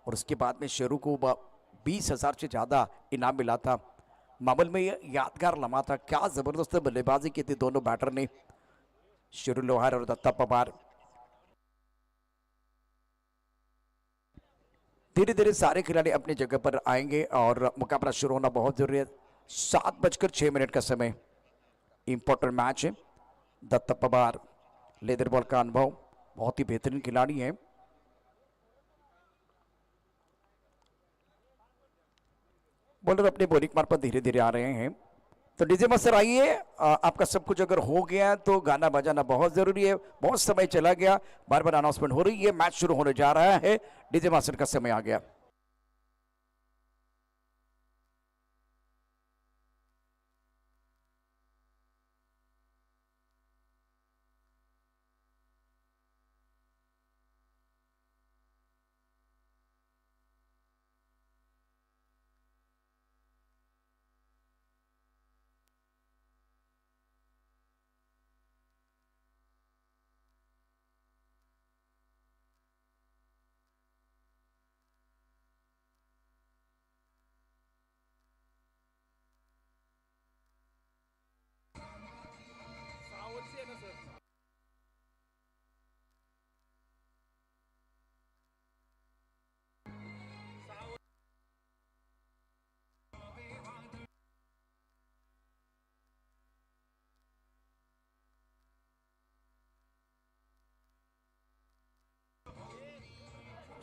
और उसके बाद में शेरू को 20,000 से ज़्यादा इनाम मिला था। मामूल में ये यादगार लम्हा था, क्या ज़बरदस्त बल्लेबाजी की थी दोनों बैटर ने, शेरू लोहार और दत्ता पवार। धीरे धीरे सारे खिलाड़ी अपनी जगह पर आएंगे और मुकाबला शुरू होना बहुत जरूरी है। 7:06 का समय, इंपॉर्टेंट मैच है। दत्ता पवार लेदर बॉल का अनुभव, बहुत ही बेहतरीन खिलाड़ी है। बॉलर अपने बॉलिंग मार्ग पर धीरे धीरे आ रहे हैं। तो डीजे मास्टर आइए, आपका सब कुछ अगर हो गया है तो गाना बजाना बहुत जरूरी है, बहुत समय चला गया, बार बार अनाउंसमेंट हो रही है, मैच शुरू होने जा रहा है, डीजे मास्टर का समय आ गया।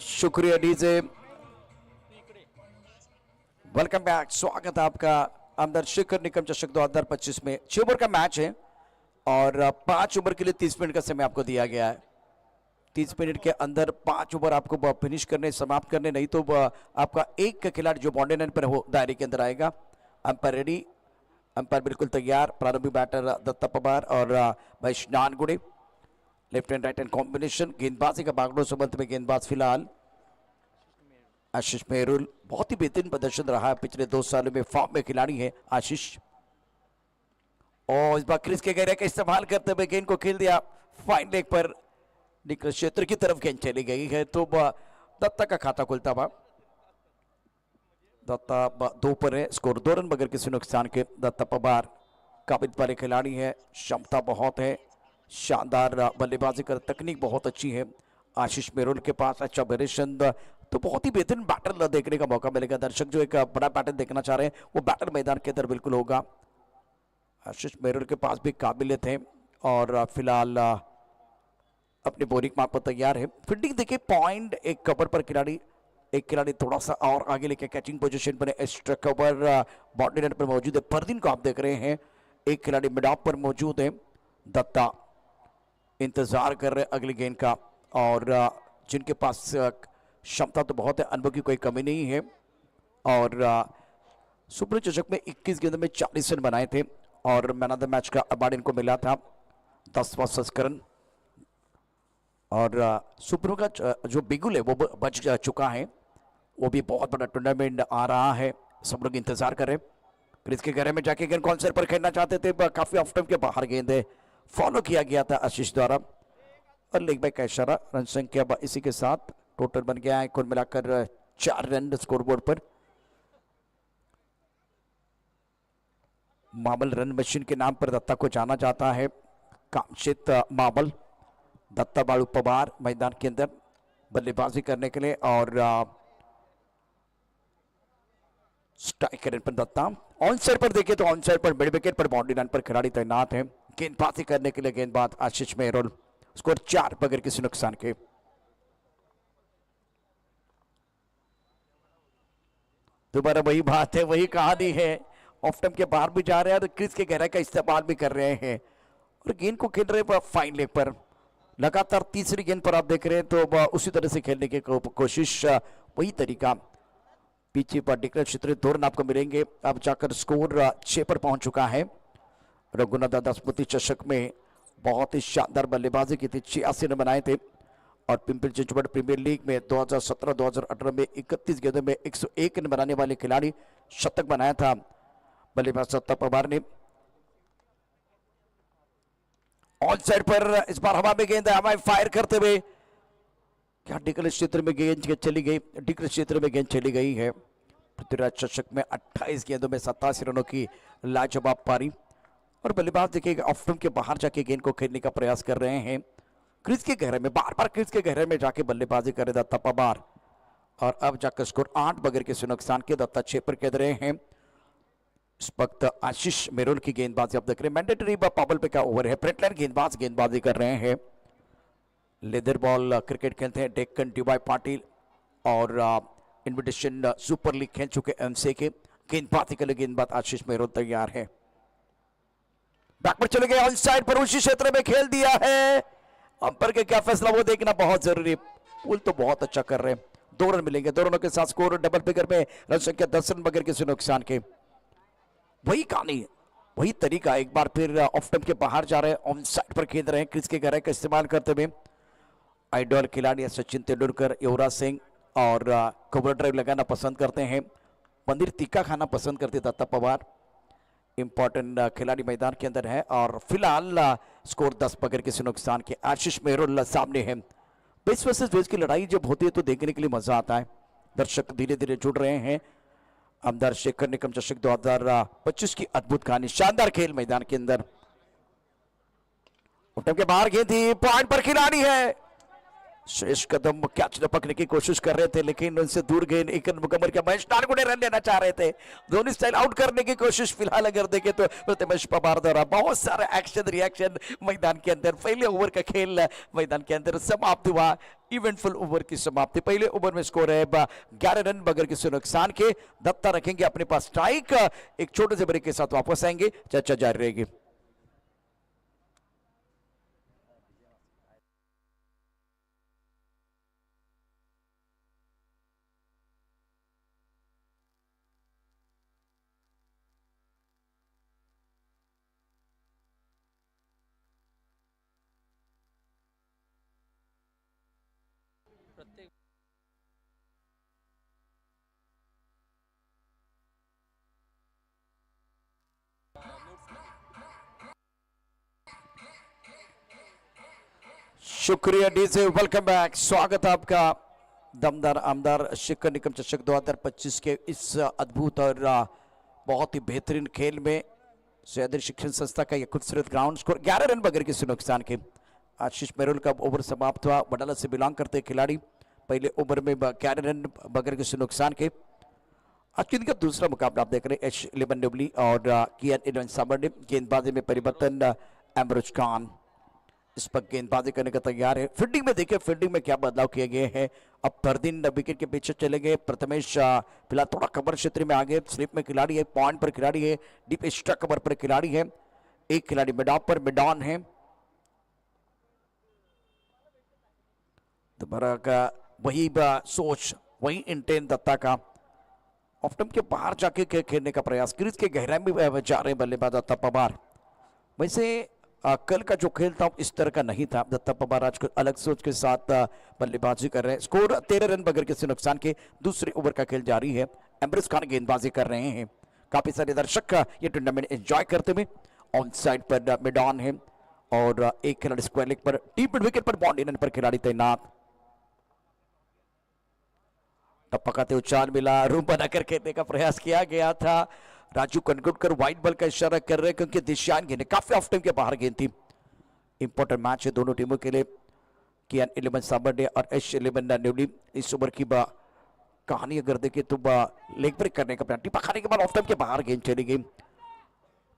शुक्रिया डीजे, वेलकम बैक, स्वागत है आपका अंदर शिखर निकम चषक 2025 में। 6 ओवर का मैच है और 5 ओवर के लिए 30 मिनट का समय आपको दिया गया है। 30 मिनट के अंदर 5 ओवर आपको फिनिश करने, समाप्त करने, नहीं तो आपका एक खिलाड़ी जो बाउंड्री लाइन पर हो दायरे के अंदर आएगा। अंपायर रेडी, अंपायर बिल्कुल तैयार। प्रारंभिक बैटर दत्ता पवार और भाई Nangude, left and right hand combination. गेंदबाजी का बागडोर संबंध में गेंदबाज फिलहाल आशीष मेहरुल, बहुत ही बेहतरीन प्रदर्शन रहा है पिछले 2 सालों में, फॉर्म में खिलाड़ी है आशीष। और इस बार क्रिस के गहरे का इस्तेमाल करते हुए गेंद को खेल दिया फाइन लेग पर, निकल क्षेत्र की तरफ गेंद चली गई है, तो दत्ता का खाता खुलता हुआ। दत्ता 2 पर है, स्कोर 2 रन बगैर किसी नुकसान के। दत्ता पवार काबिल वाले खिलाड़ी है, क्षमता बहुत है, शानदार बल्लेबाजी कर, तकनीक बहुत अच्छी है। आशीष मेहरुल के पास अच्छा वेरिएशन, तो बहुत ही बेहतरीन बैटर देखने का मौका मिलेगा। दर्शक जो एक बड़ा बैटर देखना चाह रहे हैं वो बैटर मैदान के अंदर बिल्कुल होगा। आशीष मेहरुल के पास भी काबिलियत है और फिलहाल अपने बोरिंग मार्ग पर तैयार है। फील्डिंग देखिए, पॉइंट एक कवर पर खिलाड़ी, एक खिलाड़ी थोड़ा सा और आगे लेके कैचिंग पोजीशन पर, एक्स्ट्रा कवर बाउंड्री लाइन पर मौजूद है। परदीन को आप देख रहे हैं, एक खिलाड़ी मिड ऑफ पर मौजूद है। दत्ता इंतजार कर रहे अगली गेंद का, और जिनके पास क्षमता तो बहुत है, अनुभव की कोई कमी नहीं है। और सुपर चषक में 21 गेंदों में 40 रन बनाए थे और मैन ऑफ द मैच का अवार्ड इनको मिला था, 10वां संस्करण। और सुपर का जो बिगुल है वो बच चुका है, वो भी बहुत बड़ा टूर्नामेंट आ रहा है, सब लोग इंतजार कर रहे हैं। क्रिस के गहरे में जाके गेंद कौन से पर खेलना चाहते थे, काफी ऑफ टाइम के बाहर गेंद है, फॉलो किया गया था आशीष द्वारा, और लेग बाय का इशारा। रन संख्या इसी के साथ टोटल बन गया है कुल मिलाकर 4 रन स्कोरबोर्ड पर। मामल रन मशीन के नाम पर दत्ता को जाना जाता है, कामशित मामल। दत्ता बालू पवार मैदान के अंदर बल्लेबाजी करने के लिए, और स्ट्राइक करने पर दत्ता। ऑन साइड पर देखें तो ऑन साइड पर मिड विकेट पर बाउंड्री लाइन पर खिलाड़ी तैनात है। गेंदबाजी करने के लिए गेंदबाज आशीष मेहरुल, स्कोर 4 बगैर किसी नुकसान के। दोबारा वही बात है, वही कहानी है, ऑफ टाइम के बाहर भी जा रहे हैं तो क्रिस के गहराई का इस्तेमाल भी कर रहे हैं और गेंद को खेल रहे हैं फाइन लेग पर। लगातार तीसरी गेंद पर आप देख रहे हैं तो उसी तरह से खेलने की कोशिश, वही तरीका। पीछे पर डिक्लेयर क्षेत्र 2 रन आपको मिलेंगे। अब जाकर स्कोर 6 पर पहुंच चुका है। रघुनाथ दादा स्मृति चषक में बहुत ही शानदार बल्लेबाजी की थी, 86 रन बनाए थे, और पिंपल चिंचवड प्रीमियर लीग में 2017-2018 में 31 गेंदों में 101 रन बनाने वाले खिलाड़ी शतक बनाया था बल्लेबाज दत्ता पवार ने। ऑन साइड पर इस बार हवा में गेंद है, हवाएं फायर करते हुए क्या डिकल क्षेत्र में गेंद चली गई, डिकल क्षेत्र में गेंद चली गई है। पृथ्वीराज चषक में 28 गेंदों में 87 रनों की लाजवाब पारी। और बल्लेबाज देखिएगा ऑफ स्टंप के बाहर जाके गेंद को खेलने का प्रयास कर रहे हैं, क्रीज के गहरे में, बार बार क्रीज के गहरे में जाके बल्लेबाजी करे दत्ता पवार। और अब जाकर स्कोर 8 बगैर किसी नुकसान के, दत्ता 6 पर खेल रहे हैं। इस वक्त आशीष मेरुल की गेंदबाजी आप देख रहे हैं। मैंडेटरी पावल पे का ओवर है, फ्रंटलाइन गेंदबाज गेंदबाजी कर रहे हैं। लेदर बॉल क्रिकेट खेलते हैं डेक्कन डीवाई पाटिल और इन्विटेशन सुपर लीग खेल चुके एमसी के। गेंदबाजी के लिए गेंदबाज आशीष मेरुल तैयार है। बैक पर चले गए, ऑन साइड पर उसी क्षेत्र में खेल दिया है। अंपायर के क्या फैसला वो देखना बहुत जरूरी है। पुल तो बहुत अच्छा कर रहे हैं, 2 रन मिलेंगे। 2 रनों के साथ स्कोर डबल फिगर में, रन संख्या 10 रन बगैर किसी नुकसान के। वही कहानी, वही तरीका, एक बार फिर ऑफ स्टंप के बाहर जा रहे हैं, ऑन साइड पर खेल रहे हैं, क्रीज के गहराई का इस्तेमाल करते हुए। आइडल खिलाड़ी सचिन तेंदुलकर, युवराज सिंह और कवर ड्राइव लगाना पसंद करते हैं, पनीर टिक्का खाना पसंद करते दत्ता पवार। इंपॉर्टेंट खिलाड़ी मैदान के अंदर है और फिलहाल स्कोर 10 बगैर किसी नुकसान के। आशीष मेरुल सामने है। बेस वर्सेस बेस की लड़ाई जब होती है तो देखने के लिए मजा आता है। दर्शक धीरे धीरे जुड़ रहे हैं। आमदार शेखर निकम चषक 2025 की अद्भुत कहानी, शानदार खेल मैदान के अंदर। उठम के बाहर गेंद थी, पॉइंट पर खिलाड़ी है। शेष कदम कैच पकड़ने की कोशिश कर रहे थे लेकिन उनसे दूर गेंद एक मुकम्मल किया। महेश नारगुड़े रन लेना चाह रहे थे, धोनी स्टाइल आउट करने की कोशिश फिलहाल अगर देखें तो प्रतिमेश पवार द्वारा। बहुत सारा एक्शन रिएक्शन मैदान के अंदर। पहले ओवर का खेल मैदान के अंदर समाप्त हुआ, इवेंटफुल ओवर की समाप्ति। पहले ओवर में स्कोर है 11 रन बगैर किसी नुकसान के। दत्ता रखेंगे अपने पास स्ट्राइक, एक छोटे से ब्रेक के साथ वापस आएंगे, चर्चा जारी रहेगी। शुक्रिया डीजे, वेलकम बैक, स्वागत आपका। दमदार आमदार शेखर निकम चषक 2025 के इस अद्भुत और बहुत ही बेहतरीन खेल में सैयद शिक्षण संस्था का यह खूबसूरत ग्राउंड। स्कोर 11 रन बगैर किसी नुकसान के। आशीष मेरुल का ओवर समाप्त हुआ। वडाला से बिलोंग करते खिलाड़ी, पहले ओवर में 11 रन बगैर किसी नुकसान के। आज के दिन का दूसरा मुकाबला आप देख रहे हैं H11 डब्ल्यू और KN11 साबरडे। गेंदबाजी में परिवर्तन, एमरुज खान इस पर गेंदबाजी करने का तैयार है। फील्डिंग में देखिए, फील्डिंग में क्या बदलाव किए गए हैं। अब फरदीन विकेट के पीछे चले गए। प्रथमेश फिलहाल थोड़ा कवर क्षेत्र में आगे, स्लिप में खिलाड़ी है, पॉइंट पर खिलाड़ी है, डीप एक्स्ट्रा कवर पर खिलाड़ी है। एक खिलाड़ी मिडॉन पर, मिडॉन है। दोबारा का वही सोच, वही इंटेंट दत्ता का। ऑफ स्टंप के बाहर जाके खेलने का प्रयास, क्रीज के गहराई में जा रहे बल्लेबाज दत्ता पवार। वैसे कल का जो खेल था इस तरह का नहीं था। दत्ता पवार आज अलग सोच के साथ बल्लेबाजी कर रहे हैं। स्कोर 13 रन बगैर किसी नुकसान के। दूसरे ओवर का खेल जारी है। एमरुज खान गेंदबाजी कर रहे हैं। काफी सारे दर्शक ये टूर्नामेंट एंजॉय करते हुए। ऑन साइड पर मिडॉन है और एक खिलाड़ी स्क्वायर लेग पर, डीप मिड विकेट पर बाउंड्री रन पर खिलाड़ी तैनात। टपकाते उछाल मिला, रूम बनाकर खेलने का प्रयास किया गया था। राजू कनगुटकर व्हाइट बॉल का इशारा कर रहे हैं क्योंकि दिशान गेंद काफी ऑफ टाइम के बाहर गेंद थी। इंपॉर्टेंट मैच है दोनों टीमों के लिए। KN11 साबरडे और H11 न्यूली। इस ओवर की कहानी अगर देखें तो लेग ब्रेक करने का प्रयास, टिपा खाने के बाद ऑफ टाइम के बाहर गेंद चली गई।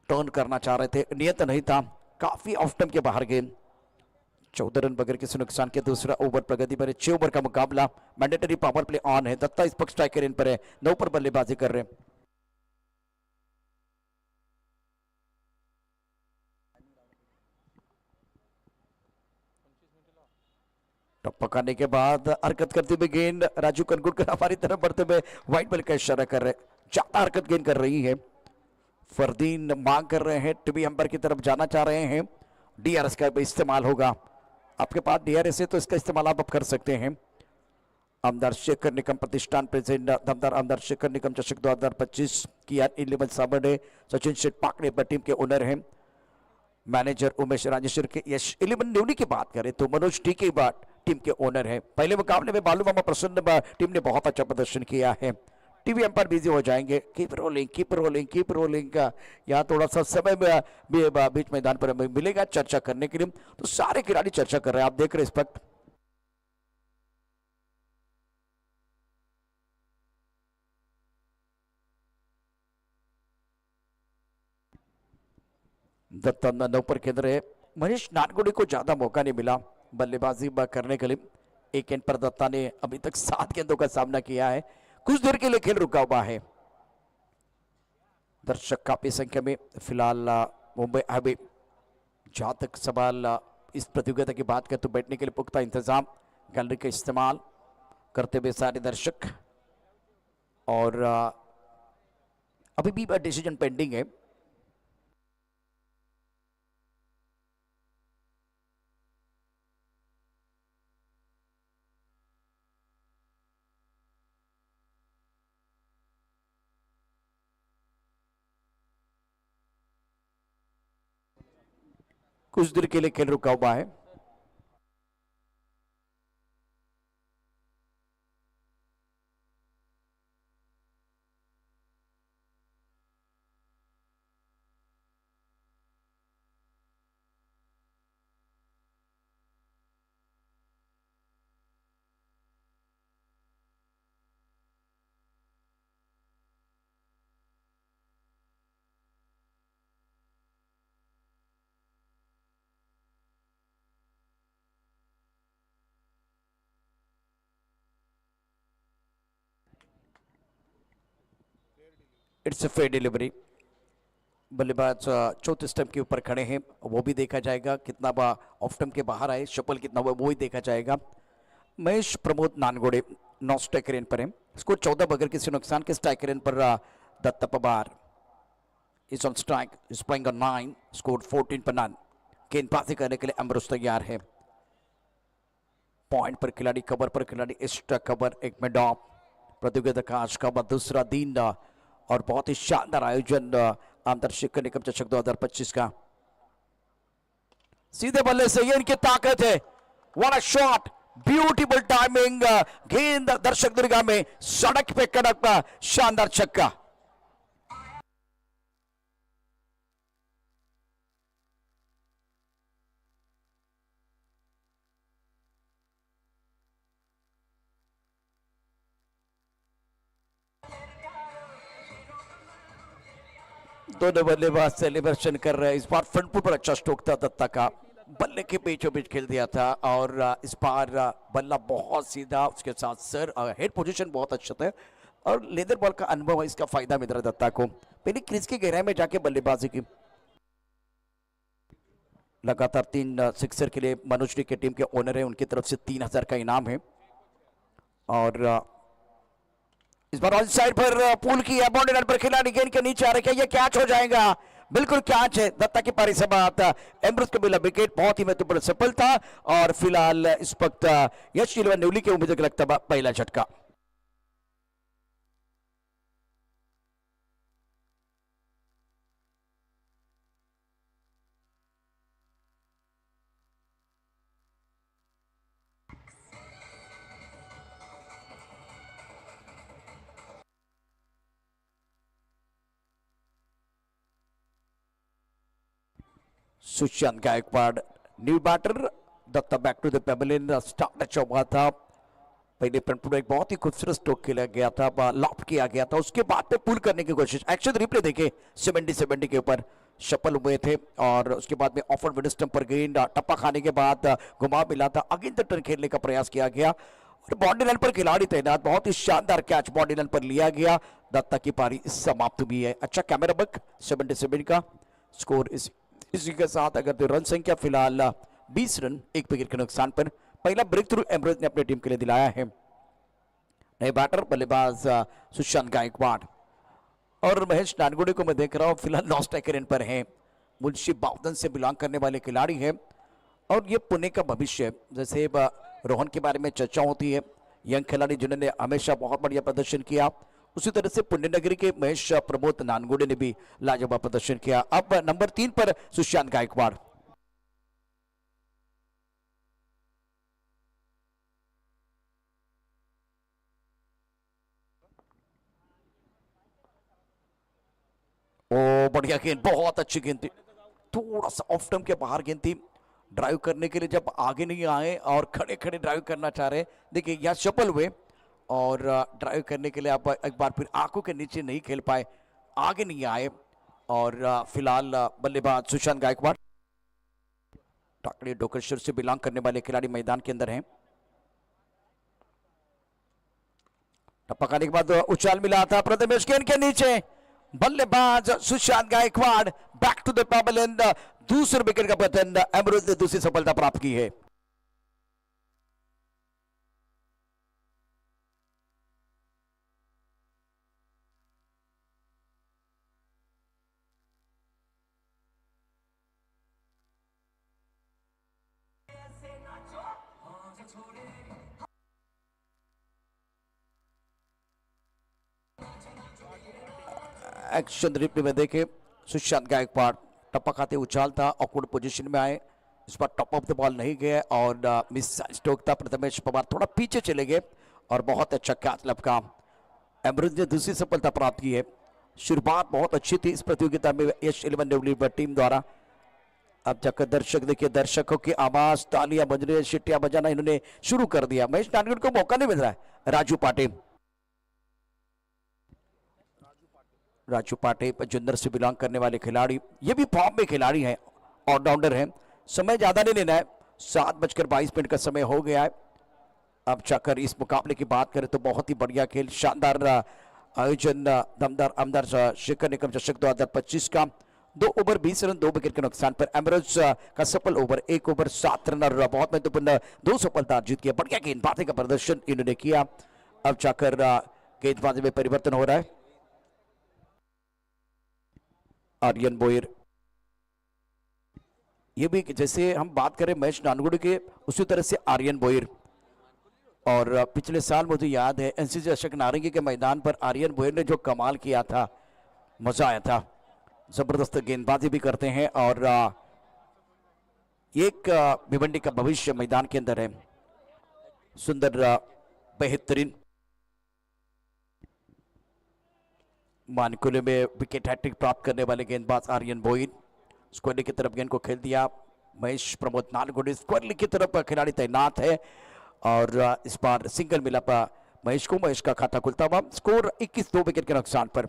टर्न करना चाह रहे थे, नियत नहीं था, काफी ऑफ टाइम के बाहर गेंद। 14 रन बगैर किसी नुकसान के। दूसरा ओवर प्रगति पर, 6 ओवर का मुकाबला। मैंडेटरी पावर प्ले ऑन है। दत्ता इस पक्ष स्ट्राइकर इन पर है, 9 पर बल्लेबाजी कर रहे हैं। पकाने के बाद हरकत करते हुए गेंद, राजू कनगुटकर हमारी तरफ बढ़ते हुए व्हाइट बॉल का इशारा कर रहे हैं। ज्यादा हरकत गेंद कर रही है। फरदीन मांग कर रहे हैं, टीवी अंपायर की तरफ जाना चाह रहे हैं। DRS का इस्तेमाल होगा। आपके पास DRS है तो इसका इस्तेमाल आप कर सकते हैं। आमदार शेखर निकम प्रतिष्ठान प्रेसिडेंट, दमदार आमदार शेखर निकम चषक 2025 KN11 साबरडे। सचिन शेठ पाकड़े पर टीम के ओनर हैं। मैनेजर उमेश राजेश्वर के यश 11 न्यूली की बात करें तो मनोज टी की बात टीम के ओनर है। पहले मुकाबले में बालू मामा प्रसन्न टीम ने बहुत अच्छा प्रदर्शन किया है। टीवी एम्पायर बिजी हो जाएंगे। Keep rolling keep rolling keep rolling का यहाँ थोड़ा सा समय बीच मैदान पर मिलेगा चर्चा करने के लिए। तो सारे खिलाड़ी चर्चा कर रहे हैं, आप देख रहे हैं इस वक्त। दत्ता नौ पर केंद्र है। मनीष नानगुड़ी को ज्यादा मौका नहीं मिला बल्लेबाजी करने के लिए। एक गेंद पर दत्ता ने अभी तक 7 गेंदों का सामना किया है। कुछ देर के लिए खेल रुका हुआ है। दर्शक काफी संख्या में फिलहाल मुंबई अभी जहां तक सवाल इस प्रतियोगिता की बात करें तो बैठने के लिए पुख्ता इंतजाम, गैलरी का इस्तेमाल करते हुए सारे दर्शक। और अभी भी डिसीजन पेंडिंग है। कुछ देर के लिए खेल रुका हुआ है। It's a fair delivery. बल्लेबाज चौथे स्टंप के ऊपर खड़े हैं, वो भी देखा जाएगा। कितना ऑफ स्टंप के बाहर आए, शपल कितना वो ही देखा जाएगा। महेश प्रमोद नानगोड़े नौ स्ट्राइक रेन पर है। स्कोर 14 बगैर किसी नुकसान के। स्ट्राइक रेन पर Datta Pawar is on strike, is playing on 9, score 14 पर नन। गेंदबाजी करने के लिए अमरुज तैयार है। पॉइंट पर खिलाड़ी, कवर पर खिलाड़ी, एक्स्ट्रा कवर, एक में डॉप। प्रतियोगिता का आज का दूसरा दिन और बहुत ही शानदार आयोजन आंतरराष्ट्रीय कनिकम चषक 2025 का। सीधे बल्ले से ये इनकी ताकत है। What a shot, beautiful timing. गेंद दर्शक दीर्घा में, सड़क पे कड़क शानदार छक्का। दोनों बल्लेबाज सेलिब्रेशन कर रहे हैं। इस बार फ्रंट फुट पर अच्छा स्ट्रोक था दत्ता का, बल्ले के बीचों बीच खेल दिया था। और इस बार बल्ला बहुत सीधा, उसके साथ सर हेड पोजीशन बहुत अच्छा था और लेदर बॉल का अनुभव है, इसका फायदा मिल रहा है दत्ता को। पहले क्रीज की गहराई में जाके बल्लेबाजी की। लगातार 3 सिक्सर के लिए मनोज टी के टीम के ओनर है, उनकी तरफ से 3000 का इनाम है। और इस बार ऑन साइड पर पुल की बाउंड्री लाइन पर खिलाड़ी गेंद के नीचे आ रहे, क्या ये कैच हो जाएगा? बिल्कुल कैच है। दत्ता की पारी से बात, एम्ब्रोस के मिला विकेट, बहुत ही महत्वपूर्ण सफलता। और फिलहाल इस वक्त यश 11 न्यूली के उम्मीद लगता है पहला झटका। Sushant Gaikwad new batter. Datta back to the pavilion, start अच्छा हुआ था। पहले फ्रंट एक बहुत ही खूबसूरत स्ट्रोक खेला गया था, लॉफ्ट किया गया था, उसके बाद पे पुल करने की कोशिश। एक्शन रिप्ले देखे 70 के ऊपर शफल हुए थे और उसके बाद में ऑफ मिड स्टंप पर गेंद टप्पा खाने के बाद घुमा मिला था। अगेन द टर्न खेलने का प्रयास किया गया और बाउंड्री लाइन पर खिलाड़ी तैनात, बहुत ही शानदार कैच बाउंड्री लाइन पर लिया गया। दत्ता की पारी समाप्त हुई है। अच्छा कैमरा बक 77 का स्कोर। इसी के साथ अगर तो रन संख्या फिलहाल 20 रन, 1 विकेट के नुकसान पर। पहला ब्रेक थ्रू एम्ब्रोज ने अपनी टीम के लिए दिलाया है। नए बैटर बल्लेबाज सुशांत गायकवाड़ और महेश नानगुड़ी को मैं देख रहा हूं फिलहाल 9 स्ट्राइक रेन पर है। मुंशी बावदन से बिलोंग करने वाले खिलाड़ी है और ये पुणे का भविष्य है। जैसे रोहन के बारे में चर्चा होती है, यंग खिलाड़ी जिन्होंने हमेशा बहुत बढ़िया प्रदर्शन किया उसी तरह से पुण्यनगरी के महेश प्रमोद नानगुड़े ने भी लाजवाब प्रदर्शन किया। अब नंबर 3 पर सुशांत गायकवाड़। ओ बढ़िया गेंद, बहुत अच्छी गेंद थी, थोड़ा सा ऑफ टर्म के बाहर गेंद थी। ड्राइव करने के लिए जब आगे नहीं आए और खड़े खड़े ड्राइव करना चाह रहे, देखिए यहाँ सफल हुए और ड्राइव करने के लिए आप एक बार फिर आंखों के नीचे नहीं खेल पाए, आगे नहीं आए। और फिलहाल बल्लेबाज सुशांत गायकवाड़ टाकड़ी डोकेश्वर से बिलोंग करने वाले खिलाड़ी मैदान के अंदर हैं। टपकाने के बाद उछाल मिला था प्रथमेश गेंद के नीचे, बल्लेबाज Sushant Gaikwad back to the pavilion and दूसरे विकेट का पतन अमरुद ने दूसरी सफलता प्राप्त की है। एक्शन रिप्ले में देखे सुशांत गायकवाड़ टप्पा खाते उछाल था, ऑकवर्ड पोजीशन में आए, इस बार टॉप ऑफ द बॉल नहीं गए और मिस स्ट्रोक था। प्रथमेश पवार थोड़ा पीछे चले गए और बहुत अच्छा कैच लपका। अमरुद ने दूसरी सफलता प्राप्त की है। शुरुआत बहुत अच्छी थी इस प्रतियोगिता में यश 11 टीम द्वारा। अब जाकर दर्शक देखिए, दर्शकों की आवाज, तालियां बज रही है, सीटियां बजाना इन्होंने शुरू कर दिया। महेश नानगढ़ को मौका नहीं मिल रहा है। राजू पाटे जुन्नर से बिलोंग करने वाले खिलाड़ी, ये भी फॉर्म में खिलाड़ी हैं, ऑलराउंडर हैं। समय ज्यादा नहीं लेना है, 7:22 का समय हो गया है। अब जाकर इस मुकाबले की बात करें तो बहुत ही बढ़िया खेल, शानदार आयोजन, दमदार आमदार शिखर निगम चषक 2025 का। 2 ओवर 20 रन 2 विकेट के नुकसान पर एमरोज का सफल ओवर 1 ओवर 7 रन और बहुत महत्वपूर्ण 2 सफलता अर्जित किया। बढ़िया गेंदबाजी का प्रदर्शन इन्होंने किया। अब जाकर गेंदबाजी में परिवर्तन हो रहा है। आर्यन बोयर, ये भी जैसे हम बात करें महेश नानगुड़ी के, उसी तरह से आर्यन बोयर। और पिछले साल मुझे याद है एनसीसी अशोक नारंगी के मैदान पर आर्यन बोयर ने जो कमाल किया था, मजा आया था। जबरदस्त गेंदबाजी भी करते हैं और एक भिवंडी का भविष्य मैदान के अंदर है। सुंदर बेहतरीन मानकुले में विकेट हैट्रिक प्राप्त करने वाले गेंदबाज आर्यन बोयर। स्क्वायर की तरफ गेंद को खेल दिया। महेश प्रमोद नानगुड़ी स्क्वायर की तरफ खिलाड़ी तैनात है और इस बार सिंगल मिला महेश को। महेश का खाता खुलता हुआ, स्कोर 21 2 विकेट के नुकसान पर।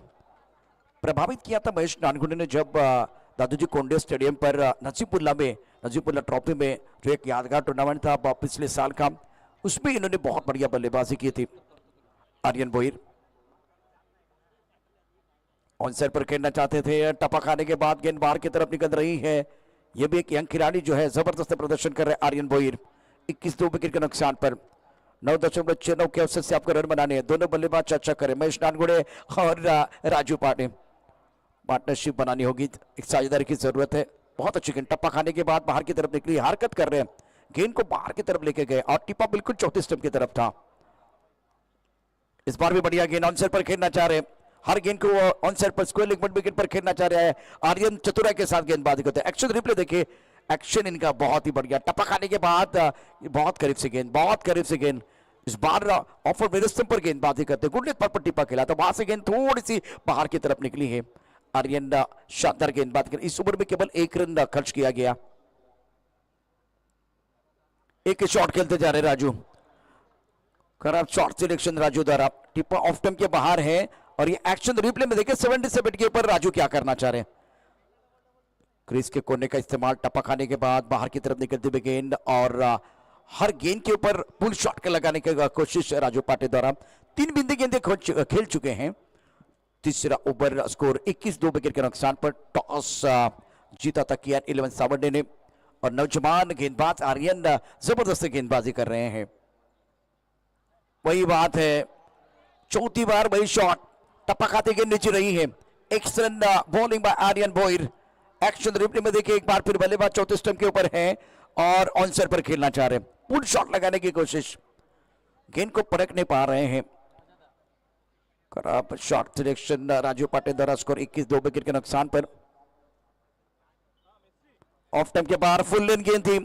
प्रभावित किया था महेश नानगुड़ी ने जब दादूजी कोंडे स्टेडियम पर नजीबुल्ला ट्रॉफी में जो एक यादगार टूर्नामेंट था पिछले साल का, उसमें इन्होंने बहुत बढ़िया बल्लेबाजी की थी। आर्यन बोयर ऑन साइड पर खेलना चाहते थे, टपा खाने के बाद गेंद बाहर की तरफ निकल रही है। यह भी एक यंग खिलाड़ी जो है जबरदस्त प्रदर्शन कर रहे हैं। आर्यन बोयर 21 2 विकेट के नुकसान पर 9.69 के अवसर से आपको रन बनाने हैं। दोनों बल्लेबाज चर्चा करें, महेश नानगुड़े और राजू पाटे। पार्टनरशिप बनानी होगी, एक साझेदारी की जरूरत है। बहुत अच्छी गेंद टप्पा खाने के बाद बाहर की तरफ निकली, हरकत कर रहे हैं, गेंद को बाहर की तरफ लेके गए और टिप्पा बिल्कुल चौथी स्टंप की तरफ था। इस बार भी बढ़िया गेंद, ऑन साइड पर खेलना चाह रहे हैं, हर गेंद को ऑन साइड पर स्क्वायर लेग विकेट पर खेलना चाह रहा है। आर्यन चतुरा के साथ गेंदबाजी करते हैं। एक्शन रिप्ले देखिए, एक्शन इनका बहुत ही बढ़िया। टप्पा खाने के बाद बहुत करीब से गेंद, इस बार ऑफर मेरे पर गेंदबाजी करते हैं। गुडनेस पर टिप्पा खेला तो वहां से गेंद थोड़ी सी बाहर की तरफ निकली है। आर्यन शानदार गेंदबाजी कर, इस ओवर में केवल 1 रन खर्च किया गया। एक शॉट खेलते जा रहे राजू, खराब शॉट सिलेक्शन राजू द्वारा। टिप्पा ऑफ टर्म के बाहर है और ये एक्शन रिप्ले में देखिए 77 के ऊपर राजू क्या करना चाह रहे हैं। क्रीज के कोने का इस्तेमाल, टप्पा खाने के बाद बाहर की तरफ निकलती हुई गेंद और हर गेंद के ऊपर पुल शॉट के लगाने की कोशिश राजू पाटे द्वारा। 3 बिंदी गेंदें खेल चुके हैं। तीसरा ओवर स्कोर 21 2 विकेट के नुकसान पर। टॉस जीता था कियान 11 सावंडे ने और नौजवान गेंदबाज आर्यन जबरदस्त गेंदबाजी कर रहे हैं। वही बात है, चौथी बार वही शॉट, टप्पा खाते गेंद नीचे रही है। Excellent bowling by Aryan Boyar. Action replay में देखिए, एक बार फिर बल्लेबाज चौथे स्टंप के ऊपर है और ऑन साइड पर खेलना चाह रहे हैं। पुल शॉट लगाने की कोशिश, गेंद को पटक नहीं पा रहे हैं। खराब शॉट सिलेक्शन राजू पाटिल द्वारा, स्कोर 21 2 विकेट के नुकसान पर। ऑफ टाइम के बाहर फुल लेन गेंद थी,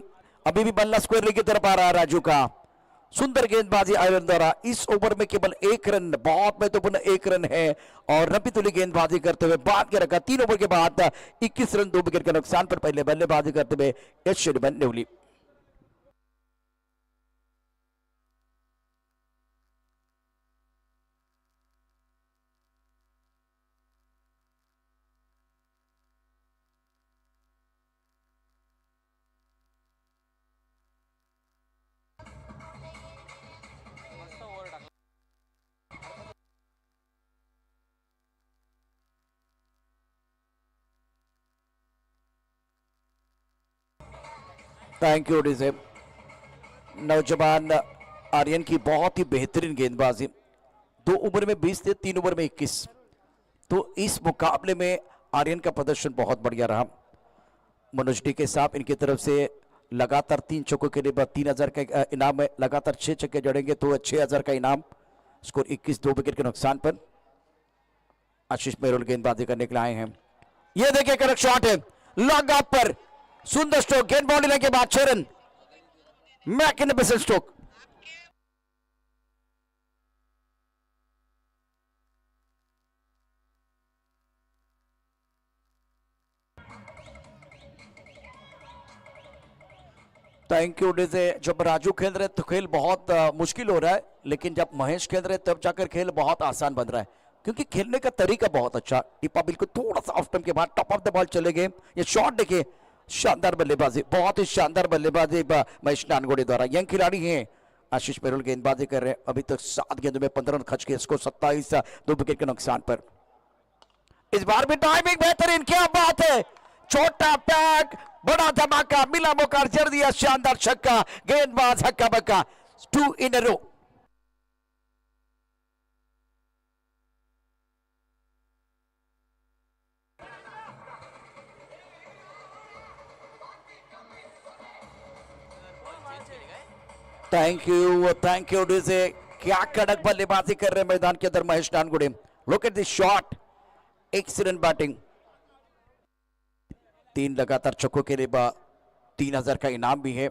अभी भी बल्ला स्क्वायर लेग की तरफ आ रहा है राजू का। सुंदर गेंदबाजी आयरन द्वारा, इस ओवर में केवल 1 रन, बहुत महत्वपूर्ण 1 रन है और रपी तुली गेंदबाजी करते हुए बांध के रखा। 3 ओवर के बाद 21 रन 2 विकेट के नुकसान पर पहले बल्लेबाजी करते हुए Yashwan Newali. Thank you DJ. नौजवान आर्यन की बहुत ही बेहतरीन गेंदबाजी, 2 ओवर में 20 थे, 3 ओवर में 21, तो इस मुकाबले में आर्यन का प्रदर्शन बहुत बढ़िया रहा। मनोज डी के साथ इनकी तरफ से लगातार 3 चौकों के लिए 3000 का इनाम है, लगातार 6 छक्के जड़ेंगे तो 6000 का इनाम। स्कोर 21 2 विकेट के नुकसान पर। आशीष मेहरोल गेंदबाजी करने के लिए आए हैं। ये देखिए करेक्ट शॉट है, लॉन्ग ऑफ पर सुंदर स्ट्रोक, गेंद बॉल लेने के बाद 6 run, magnificent stroke. Thank you DJ. जब राजू खेल रहे तो खेल बहुत मुश्किल हो रहा है, लेकिन जब महेश खेल रहे तब जाकर खेल बहुत आसान बन रहा है, क्योंकि खेलने का तरीका बहुत अच्छा। टिप्पा बिल्कुल थोड़ा सा ऑफ टाइम के बाद टॉप ऑफ द बॉल चले गए। ये शॉट देखिए, शानदार बल्लेबाजी, बहुत ही शानदार बल्लेबाजी महेश नानगोड़े द्वारा। यंग खिलाड़ी हैं, आशीष मेहरोल गेंदबाजी कर रहे हैं। अभी तक 7 गेंदों में 15 रन खर्च किए, इसको 27 2 विकेट के नुकसान पर। इस बार भी टाइमिंग बेहतरीन, क्या बात है, छोटा पैक, बड़ा धमाका, मिला मौका, जड़ दिया शानदार छक्का, गेंदबाज हक्का बक्का, 2 in a row. Thank you DJ. क्या कड़क बल्लेबाजी कर रहे हैं मैदान के अंदर Mahesh Nangude. Look at this shot, excellent batting. 3 लगातार छक्कों के लिए 3000 का इनाम भी है।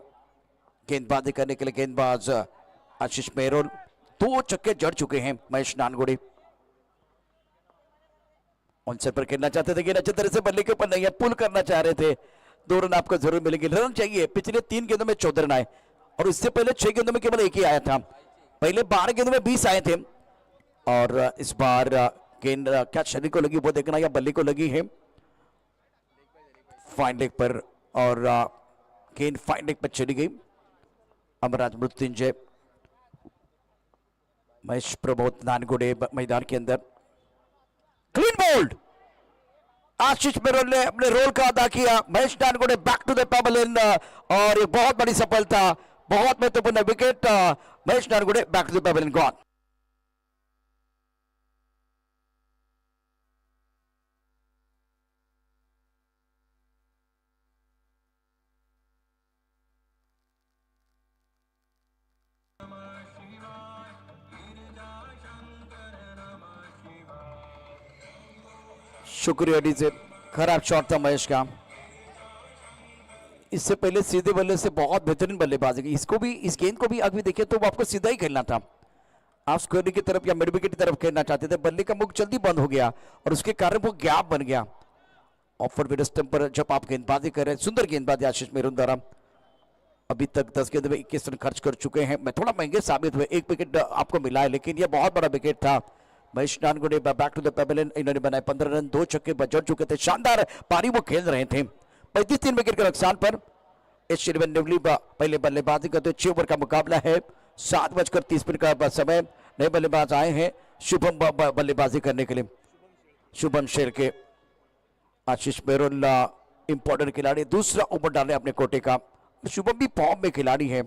गेंदबाजी करने के लिए गेंदबाज आशीष मेहरोल, 2 छक्के जड़ चुके हैं महेश नानगुड़े। ऑनसेट पर खेलना चाहते थे, अच्छी तरह से बल्ले के ऊपर नहीं है, पुल करना चाह रहे थे। 2 रन आपको जरूर मिलेंगे, रन चाहिए। पिछले 3 गेंदों में 14 रन आए और इससे पहले 6 गेंदों में केवल 1 ही आया था। पहले 12 गेंदों में 20 आए थे और इस बार गेंद क्या शरीर को लगी वो देखना या बल्ले को लगी है फाइन लेग पर, और गेंद फाइन लेग पर चली गई। अमरराज मृत्युंजय, महेश प्रमोद नानगुड़े मैदान के अंदर। क्लीन बोल्ड, आशीष मेहरोल ने अपने रोल का अदा किया। Mahesh Nangude back to the pavilion और एक बहुत बड़ी सफलता, बहुत महत्वपूर्ण wicket. Mahesh Nangude back to the pavilion gone. शुक्रिया डीजे। खराब शॉट था महेश का। इससे पहले सीधे बल्ले से बहुत बेहतरीन बल्लेबाजी की। इसको भी, इस गेंद को भी अगर देखिए तो आपको सीधा ही खेलना था। आप स्क्वायर की तरफ या मिड विकेट की तरफ खेलना चाहते थे, बल्ले का मुख जल्दी बंद हो गया और उसके कारण वो गैप बन गया। ऑफर विड स्टंप पर जब आप गेंदबाजी कर रहे हैं, सुंदर गेंदबाजी आशीष मेहरोल द्वारा। अभी तक 10 गेंद में 21 रन खर्च कर चुके हैं। मैं थोड़ा महंगे साबित हुए, 1 विकेट आपको मिला है, लेकिन यह बहुत बड़ा विकेट था। Mahesh Nangude back to the pavilion, इन्होंने बनाए 15 रन, 2 छक्के बच चुके थे। शानदार पारी वो खेल रहे थे। 35 विकेट के नुकसान पर यशवन नेवली पहले बल्लेबाजी करते। 6 ओवर का मुकाबला है, 7:30 का समय। नए बल्लेबाज आए हैं शुभम बल्लेबाजी करने के लिए। शुभम शेर के आशीष मेहरोल इंपॉर्टेंट खिलाड़ी, दूसरा ओवर डाले अपने कोटे का। शुभम भी फॉर्म में खिलाड़ी है,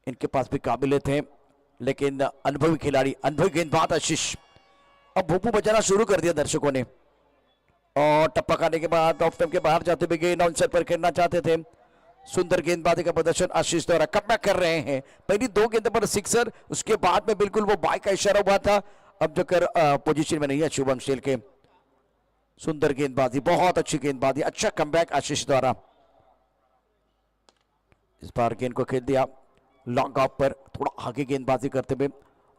इनके पास भी काबिलियत है, लेकिन अनुभवी खिलाड़ी, अनुभवी गेंदबाज आशीष। अब भूपू बजाना शुरू कर दिया दर्शकों ने और टप्पा खाने के बाद ऑफ टाइम के बाहर जाते हुए गेंद आउटसाइड पर खेलना चाहते थे। सुंदर गेंदबाजी का प्रदर्शन आशीष द्वारा। कमबैक कर रहे हैं। पहली 2 गेंदों पर सिक्सर, उसके बाद में बिल्कुल वो बाई का इशारा हुआ था। अब जकर पोजीशन में नहीं है शुभंशेल के। सुंदर गेंदबाजी, बहुत अच्छी गेंदबाजी, अच्छा कमबैक आशीष द्वारा। इस बार गेंद को खेल दिया लॉन्ग ऑफ पर, थोड़ा आगे गेंदबाजी करते हुए,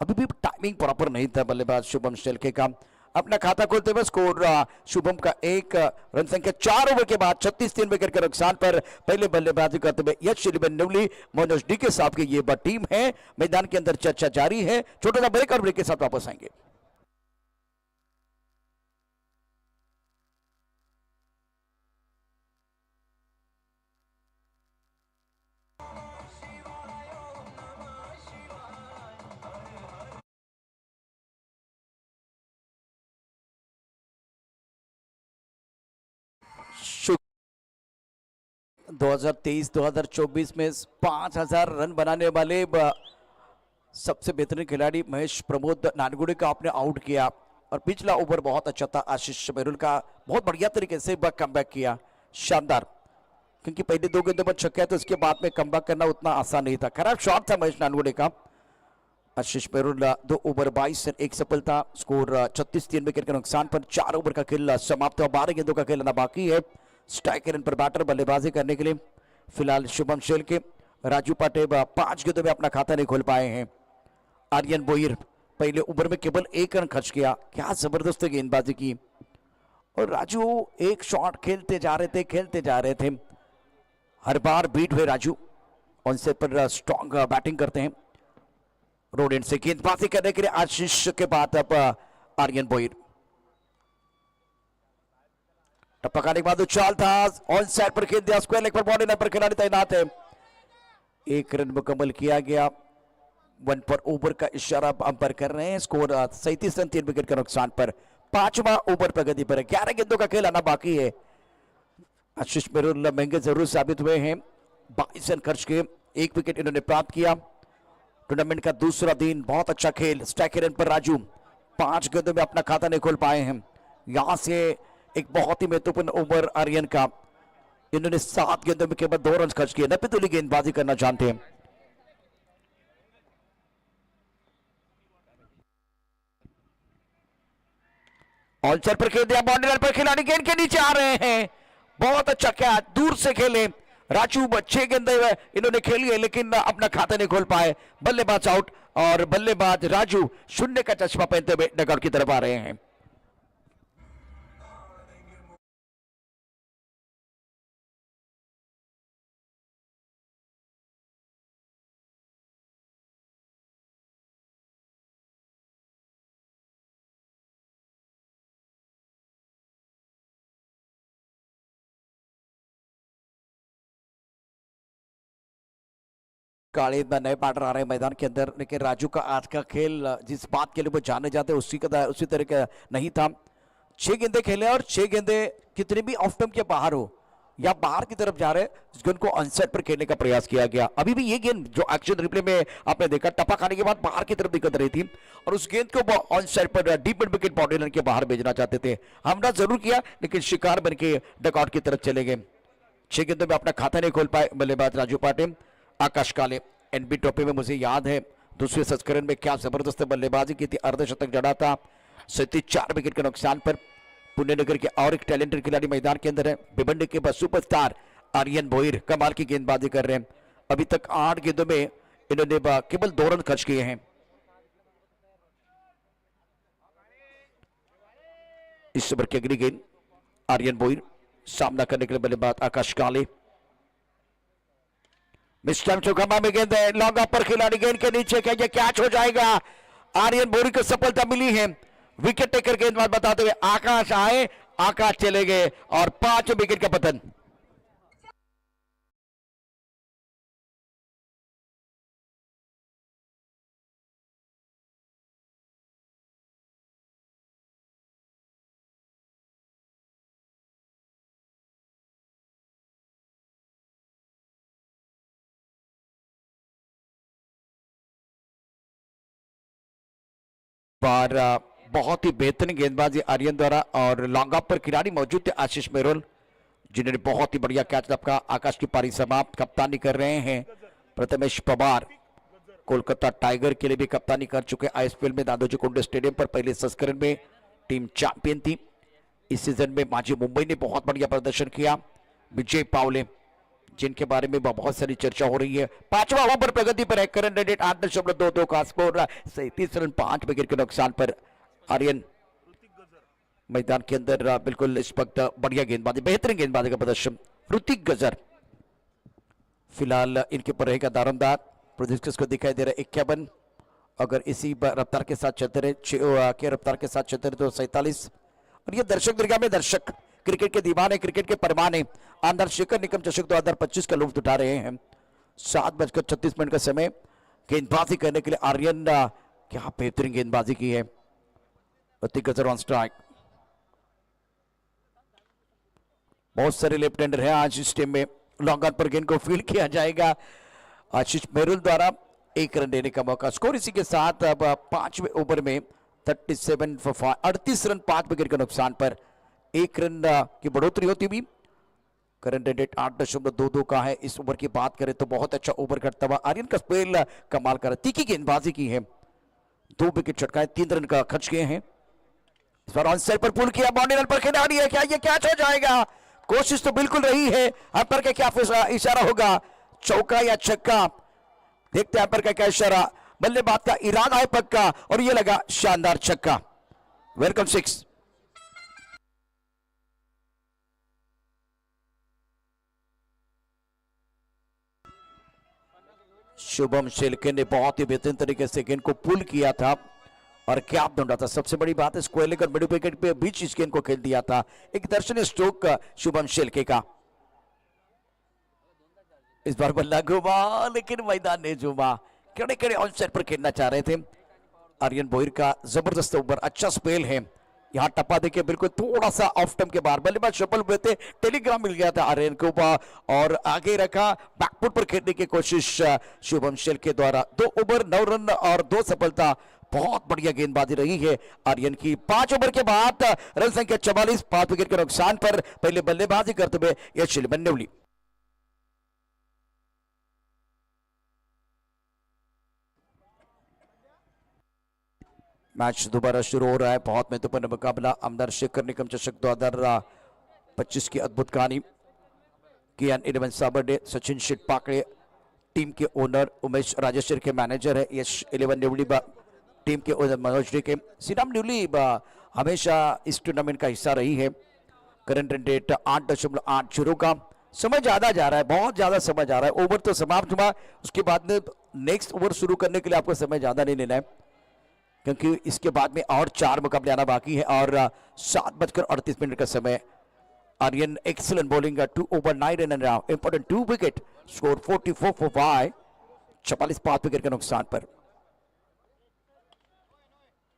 अभी भी टाइमिंग प्रॉपर नहीं था बल्लेबाज शुभम शेलके का। अपना खाता खोलते हुए स्कोर शुभम का 1 रन संख्या 4 ओवर के बाद 36 विकेट के नुकसान पर पहले बल्लेबाजी करते हुए यश न्यूली मनोज डी के साथ की ये टीम है। मैदान के अंदर चर्चा जारी है, छोटा सा ब्रेक और ब्रेक के साथ वापस आएंगे। शुभ 2023-2024 में 5000 रन बनाने वाले सबसे बेहतरीन खिलाड़ी महेश प्रमोद नानगुड़े का आपने आउट किया और पिछला ओवर बहुत अच्छा था आशीष मेरुल का, बहुत बढ़िया तरीके से कमबैक किया, शानदार। क्योंकि पहले 2 गेंदों पर छक्का तो उसके बाद में कमबैक करना उतना आसान नहीं था। खराब शॉट था महेश नानगुड़े का। आशीष मेरुल 2 ओवर 22 रन 1 सफलता, स्कोर 36 विकेट के नुकसान पर 4 ओवर का खेल समाप्त हुआ। 12 गेंदों का खेलना बाकी है। स्ट्राइक रन पर बैटर बल्लेबाजी करने के लिए फिलहाल शुभम शेलके। राजू पाटे 5 गेंदों में अपना खाता नहीं खोल पाए हैं। आर्यन बोयर पहले ओवर में केवल 1 रन खर्च किया, क्या जबरदस्त गेंदबाजी की। और राजू एक शॉट खेलते जा रहे थे, हर बार बीट हुए राजू। उनसे पर स्ट्रॉन्ग बैटिंग करते हैं। रोड एंड से गेंदबाजी करने के लिए आशीष के बाद अब आर्यन बोयर। टपकाने के बाद उछाल था, ऑन साइड पर खेल दिया, स्क्वायर लेग पर बॉडी पर खिलाड़ी तैनात है। 1 रन मुकम्मल किया गया। 1 पर ओवर का इशारा अंपायर कर रहे हैं। स्कोर 37 रन 3 विकेट के नुकसान पर 5वां ओवर प्रगति पर है। 11 गेंदों का खेल आना बाकी है। आशीष मेरुल महंगे जरूर साबित हुए हैं। 22 रन खर्च के 1 विकेट इन्होंने प्राप्त किया। टूर्नामेंट का दूसरा दिन, बहुत अच्छा खेल। स्ट्राइक रन पर राजू 5 गेंदों में अपना खाता नहीं खोल पाए हैं। यहां से एक बहुत ही महत्वपूर्ण ओवर आर्यन का, इन्होंने 7 गेंदों में केवल 2 रन खर्च किए। 90 तुली गेंदबाजी करना जानते हैं। ऑलचर पर खेल दिया, बाउंड्री पर खिलाड़ी गेंद के नीचे आ रहे हैं। बहुत अच्छा कैच, दूर से खेले राजू। 6 गेंदें इन्होंने खेली है लेकिन अपना खाता नहीं खोल पाए। बल्लेबाज आउट और बल्लेबाज राजू 0 का चश्मा पहनते हुए डगआउट की तरफ आ रहे हैं। काले नए बैटर आ रहे हैं मैदान के अंदर, लेकिन राजू का आज का खेल जिस बात के लिए वो जाने जाते उसी तरह का नहीं था। 6 गेंदे खेले और 6 गेंदे कितने भी ऑफ टर्म के बाहर हो या बाहर की तरफ जा रहे, इस गेंद को अनसेट पर खेलने का प्रयास किया गया। अभी भी ये गेंद जो एक्शन रिप्ले में आपने देखा, टपा खाने के बाद बाहर की तरफ निकल रही थी और उस गेंद को ऑनसाइड पर deep mid wicket boundary line के बाहर भेजना चाहते थे। हमला जरूर किया लेकिन शिकार बन के डगआउट की तरफ चले गए। 6 गेंदों में अपना खाता नहीं खोल पाए बल्लेबाज राजू पाटे। आकाश काले एनबी ट्रॉफी में मुझे याद है दूसरे संस्करण में क्या जबरदस्त बल्लेबाजी की थी, अर्धशतक जड़ा था। 4 विकेट के नुकसान पर पुणे नगर के और एक टैलेंटेड खिलाड़ी मैदान के अंदर है। भिवंडी के सुपरस्टार आर्यन बोयर कमाल की गेंदबाजी कर रहे हैं। अभी तक 8 गेंदों में इन्होंने केवल 2 रन खर्च किए हैं। इस ओवर की अगली गेंद आर्यन बोयर, सामना करने के लिए बल्लेबाज आकाश काले। मिस्टर चौखंबा में गेंद है, लॉन्ग ऑफ पर खिलाड़ी गेंद के नीचे क्या कैच हो जाएगा। आर्यन बोरी को सफलता मिली है। विकेट टेकर गेंदबाज बताते हुए आकाश आए, आकाश चले गए और 5 विकेट का पतन। पर बहुत ही बेहतरीन गेंदबाजी आर्यन द्वारा और लॉन्ग ऑफ पर खिलाड़ी मौजूद थे आशीष मेरुल, जिन्होंने बहुत ही बढ़िया कैच लपका। आकाश की पारी समाप्त, कप्तानी कर रहे हैं प्रथमेश पवार। कोलकाता टाइगर के लिए भी कप्तानी कर चुके आईएसपीएल में दादोजी कोंडे स्टेडियम पर पहले संस्करण में टीम चैंपियन थी। इस सीजन में माजी मुंबई ने बहुत बढ़िया प्रदर्शन किया। विजय पावले जिनके बारे में बहुत सारी चर्चा हो रही है, 5वां ओवर प्रगति पर है। करंट रेट 8.22 का स्कोर, 37 रन 5 विकेट के नुकसान पर। आर्यन मैदान के अंदर बिल्कुल इस वक्त बढ़िया गेंदबाजी, बेहतरीन गेंदबाजी का प्रदर्शन। ऋतिक गजर फिलहाल इनके ऊपर रहेगा दारोमदार। प्रोजेक्ट्स को दिखाई दे रहा है 51। अगर इसी रफ्तार के साथ चलते रहे, के रफ्तार के साथ चलते रहे तो 47। और ये दर्शक दीर्घा में दर्शक क्रिकेट के दीवाने, क्रिकेट के परमाने आंध्र शिखर निगम चषक 2025 का लुत्फ उठा रहे हैं। 7:36 का समय गेंदबाजी करने के लिए आर्यन, क्या बेहतरीन गेंदबाजी की है। ऋतिक गजर ऑन स्ट्राइक। बहुत सारे लेफ्ट हैंडर हैं आज इस टीम में। लॉन्ग ऑन पर गेंद को फील्ड किया जाएगा। आशीष मेरुल द्वारा 1 रन देने का मौका। स्कोर इसी के साथ अब 5वें ओवर में 37 for 5, 38 रन 5 विकेट के नुकसान पर 1 रन की बढ़ोतरी होती हुई। करंट रेट 8.22 का है। इस ओवर की बात करें तो बहुत अच्छा ओवर करता हुआ आर्यन का स्पेल कमाल कर, तीखी गेंदबाजी की है। 2 विकेट चटकाए, 3 रन का खर्च किए हैं। इस बार ऑन साइड पर पुल किया, बाउंड्री लाइन पर खिलाड़ी है, क्या ये कैच हो जाएगा? कोशिश तो बिल्कुल रही है। अंपायर का क्या इशारा होगा, चौका या छक्का? देखते हैं अंपायर का क्या इशारा। बल्लेबाज का इरादा है पक्का और ये लगा शानदार छक्का। वेलकम 6। शुभम शेलके ने बहुत ही बेहतरीन तरीके से गेंद को पुल किया था और क्या ढूंढा था। सबसे बड़ी बात है स्क्वायर और मिड विकेट पे बीच इस गेंद को खेल दिया था। एक दर्शनीय स्ट्रोक शुभम शेलके का। इस बार बल्ला घुमा लेकिन मैदान ने झूमा। कड़े कड़े ऑन साइड पर खेलना चाह रहे थे। आर्यन भोईर का जबरदस्त ओवर, अच्छा स्पेल है। यहाँ टप्पा देखिए, बिल्कुल थोड़ा सा ऑफ स्टंप के बाहर बल्लेबाज सफल हुए थे। टेलीग्राम मिल गया था आर्यन को और आगे रखा, बैकफुट पर खेलने की कोशिश शुभम शेलके द्वारा। 2 ओवर 9 रन और 2 सफलता। बहुत बढ़िया गेंदबाजी रही है आर्यन की। 5 ओवर के बाद रन संख्या 44, 5 विकेट के नुकसान पर पहले बल्लेबाजी करते हुए यश बन्नेवली। मैच दोबारा शुरू हो रहा है। बहुत महत्वपूर्ण मुकाबला आमदार शेखर निगम चषक 2025 की अद्भुत कहानी। कियान 11 साबर्डे, सचिन शिटपाकड़े टीम के ओनर, उमेश राजेश्वर के मैनेजर है, यश 11 न्यूली टीम के ओनर मनोज डे के। सीराम न्यूली हमेशा इस टूर्नामेंट का हिस्सा रही है। करंट रेट 8.80 का। समय ज्यादा जा रहा है, बहुत ज्यादा समय जा रहा है। ओवर तो समाप्त हुआ, उसके बाद में नेक्स्ट ओवर शुरू करने के लिए आपको समय ज्यादा नहीं लेना है, क्योंकि इसके बाद में और 4 मुकाबले आना बाकी है। और 7:38 का समय। Aryan excellent bowling, 2 over 9 run रहा, important 2 wicket. Score 44 for 5, 44 5 wicket के नुकसान पर।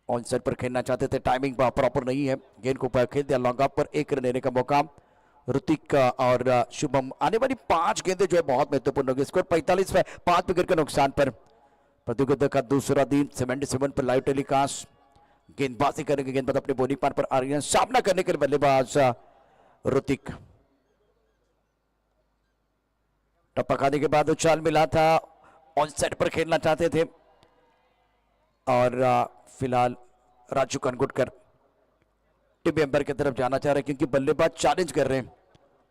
ऑन साइड पर खेलना चाहते थे, टाइमिंग प्रॉपर नहीं है। गेंद को खेल दिया लॉन्ग ऑफ पर, 1 रन लेने का मौका। ऋतिक और शुभम, आने वाली 5 गेंदें जो है बहुत महत्वपूर्ण होगी। स्कोर 45 है, 5 विकेट के नुकसान पर। प्रतियोगिता का दूसरा दिन 77 पर लाइव टेलीकास्ट। गेंदबाजी करेंगे, गेंदबाज अपने बॉलिंग पार पर आर्यन, सामना करने के लिए बल्लेबाज ऋतिक। टप्पा खाने के बाद उछाल मिला था, ऑन साइड पर खेलना चाहते थे। और फिलहाल राजू कनगुटकर टीम अंपायर की तरफ जाना चाह रहे हैं, क्योंकि बल्लेबाज चैलेंज कर रहे हैं।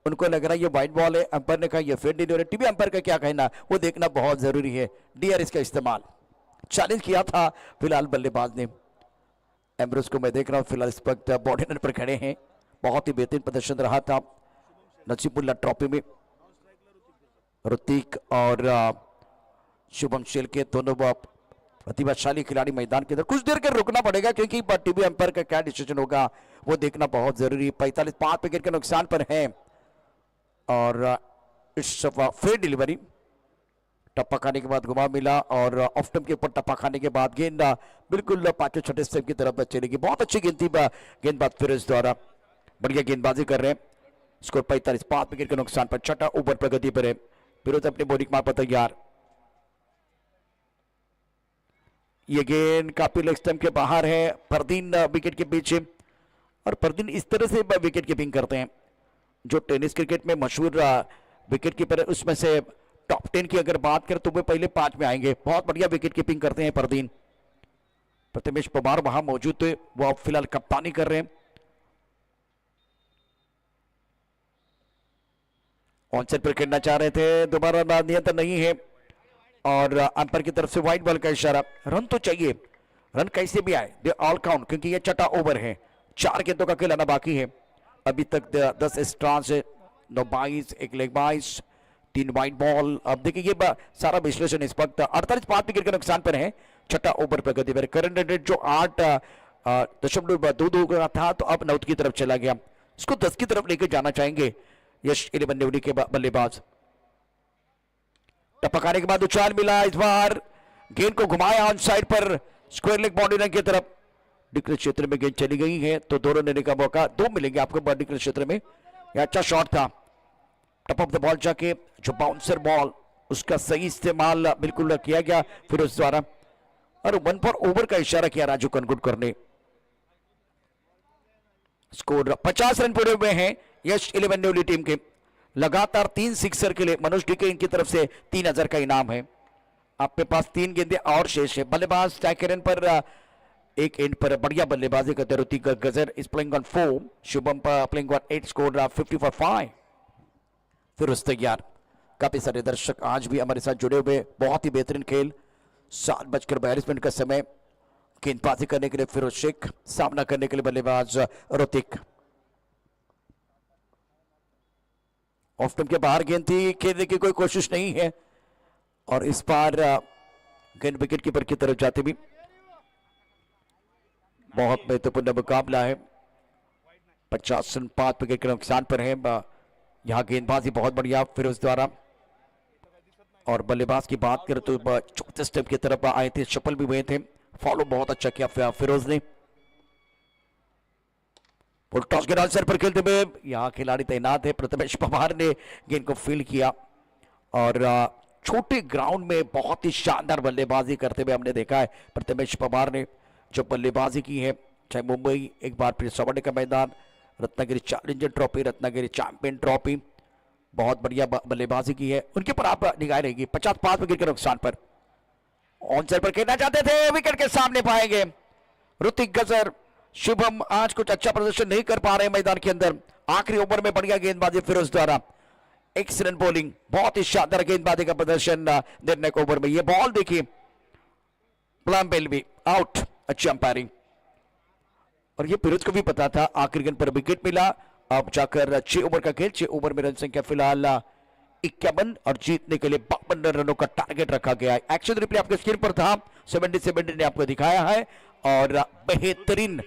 उनको लग रहा है ये वाइड बॉल है। अंपायर ने कहा ये फील्ड नहीं हो रहा। टीवी अंपायर का क्या कहना, वो देखना बहुत जरूरी है। डीआरएस का इस्तेमाल चैलेंज किया था फिलहाल बल्लेबाज ने। एम्ब्रोस को मैं देख रहा हूँ फिलहाल इस वक्त बॉडी रन पर खड़े हैं। बहुत ही बेहतरीन प्रदर्शन रहा था नसीबुल्ला ट्रॉफी में। ऋतिक और शुभम शेलके दोनों प्रतिभाशाली खिलाड़ी मैदान के अंदर। कुछ देर के रुकना पड़ेगा, क्योंकि टीवी अंपायर का क्या डिसीजन होगा वो देखना बहुत जरूरी है। 45 5 विकेट के नुकसान पर है। और इस फेयर डिलीवरी, टप्पा खाने के बाद घुमा मिला और ऑफ स्टंप के ऊपर टप्पा खाने के बाद गेंद बिल्कुल 5वें 6ठे स्टेप की तरफ चलेगी। बहुत अच्छी गेंद थी गेंदबाज फिरोज द्वारा, बढ़िया गेंदबाजी कर रहे हैं। स्कोर 45 5 विकेट के नुकसान पर। 6ठा ओवर प्रगति पर है। फिरोज अपने बॉलिंग मार पर तैयार। ये गेंद काफी लेग स्टंप के बाहर है। परदीन विकेट के पीछे, और परदीन इस तरह से विकेट कीपिंग करते हैं जो टेनिस क्रिकेट में मशहूर विकेट कीपर है, उसमें से टॉप 10 की अगर बात करें तो वे पहले 5 में आएंगे। बहुत बढ़िया विकेट कीपिंग करते हैं परदीन। प्रथमेश पवार वहां मौजूद थे, वो अब फिलहाल कप्तानी कर रहे हैं। ऑनसेट पर खेलना चाह रहे थे, दोबारा नियंत्रण नहीं है और अंपायर की तरफ से व्हाइट बॉल का इशारा। रन तो चाहिए, रन कैसे भी आए दे ऑल काउंट, क्योंकि ये छठा ओवर है, 4 गेंदों का खिलाना बाकी है। अभी तक 10 स्ट्रांस है, 9 22, 1 लेग बाइस, 3 वाइट बॉल। अब देखिए ये सारा विश्लेषण इस वक्त 48 विकेट के नुकसान पर है, छठा ओवर पर गति पर। करंट रन रेट जो 8.22 का था, तो अब 9 की तरफ चला गया, इसको 10 की तरफ लेकर जाना चाहेंगे यश 11 न्यूली के बल्लेबाज। टपकाने के बाद उछाल मिला, इस बार गेंद को घुमाया ऑन साइड पर स्क्वायर लेग बाउंड्री लाइन की तरफ। डिक्लेयर क्षेत्र में गेंद चली गई है, तो 2 रन लेने का मौका 2 मिलेंगे आपको डिक्लेयर क्षेत्र में। यह अच्छा शॉट था, टप ऑफ द बॉल जाके जो बाउंसर बॉल, उसका सही इस्तेमाल बिल्कुल किया गया फिर उस द्वारा, और 1 फॉर ओवर का इशारा किया राजू कनगुटकर ने। स्कोर 50 रन पूरे हुए हैं यश 11 न्यूली टीम के। लगातार 3 सिक्सर के लिए मनोज डीके इनकी तरफ से 3000 का इनाम है। आपके पास 3 गेंदें और शेष है। बल्लेबाज टैकरन पर एक एंड पर बढ़िया बल्लेबाजी करते हैं ऋतिक गजर is playing on 4, Shubham playing on 8, score 50 for 5। फिर उस तैयार, काफी सारे दर्शक आज भी हमारे साथ जुड़े हुए, बहुत ही बेहतरीन खेल। 7:42 का समय, गेंदबाजी करने के लिए फिरोज शेख, सामना करने के लिए बल्लेबाज ऋतिक। ऑफ स्टंप के बाहर गेंद थी, खेलने की कोई कोशिश नहीं है, और इस बार गेंद विकेट कीपर की तरफ जाते भी। बहुत महत्वपूर्ण मुकाबला है, 50 रन 5 विकेट के नुकसान पर है। यहां गेंदबाजी बहुत बढ़िया फिरोज द्वारा, और बल्लेबाज की बात करें तो चौथे स्टेप की तरफ आए थे, शफल भी हुए थे, फॉलो बहुत अच्छा किया फिरोज ने। टॉस के आंसर पर खेलते हुए यहां खिलाड़ी तैनात है, प्रथमेश पवार ने गेंद को फील्ड किया, और छोटे ग्राउंड में बहुत ही शानदार बल्लेबाजी करते हुए हमने देखा है प्रथमेश पवार ने जो बल्लेबाजी की है। चाहे मुंबई, एक बार फिर स्वर्ण का मैदान, Ratnagiri challenger trophy, Ratnagiri champion trophy, बहुत बढ़िया बल्लेबाजी की है। उनके पर आप निगाह रहेगी। 55 विकेट के नुकसान पर ऑनसाइड पर खेलना चाहते थे, विकेट के सामने पाएंगे ऋतिक गजर। शुभम आज कुछ अच्छा प्रदर्शन नहीं कर पा रहे मैदान के अंदर। आखिरी ओवर में बढ़िया गेंदबाजी फिरोज द्वारा, एक्सीलेंट बॉलिंग, बहुत ही शानदार गेंदबाजी का प्रदर्शन निर्णायक ओवर में। ये बॉल देखिए, प्लाम बेल भी आउट, अच्छी अंपायरिंग, और ये फिरोज को भी पता था। आखिरी गेंद पर विकेट मिला। अब जाकर 6 ओवर का खेल, 6 ओवर में रन संख्या फिलहाल 51, और जीतने के लिए 52 रनों का टारगेट रखा गया है। एक्शन रिप्ले आपके स्क्रीन पर था, 70 ने आपको दिखाया है, और बेहतरीन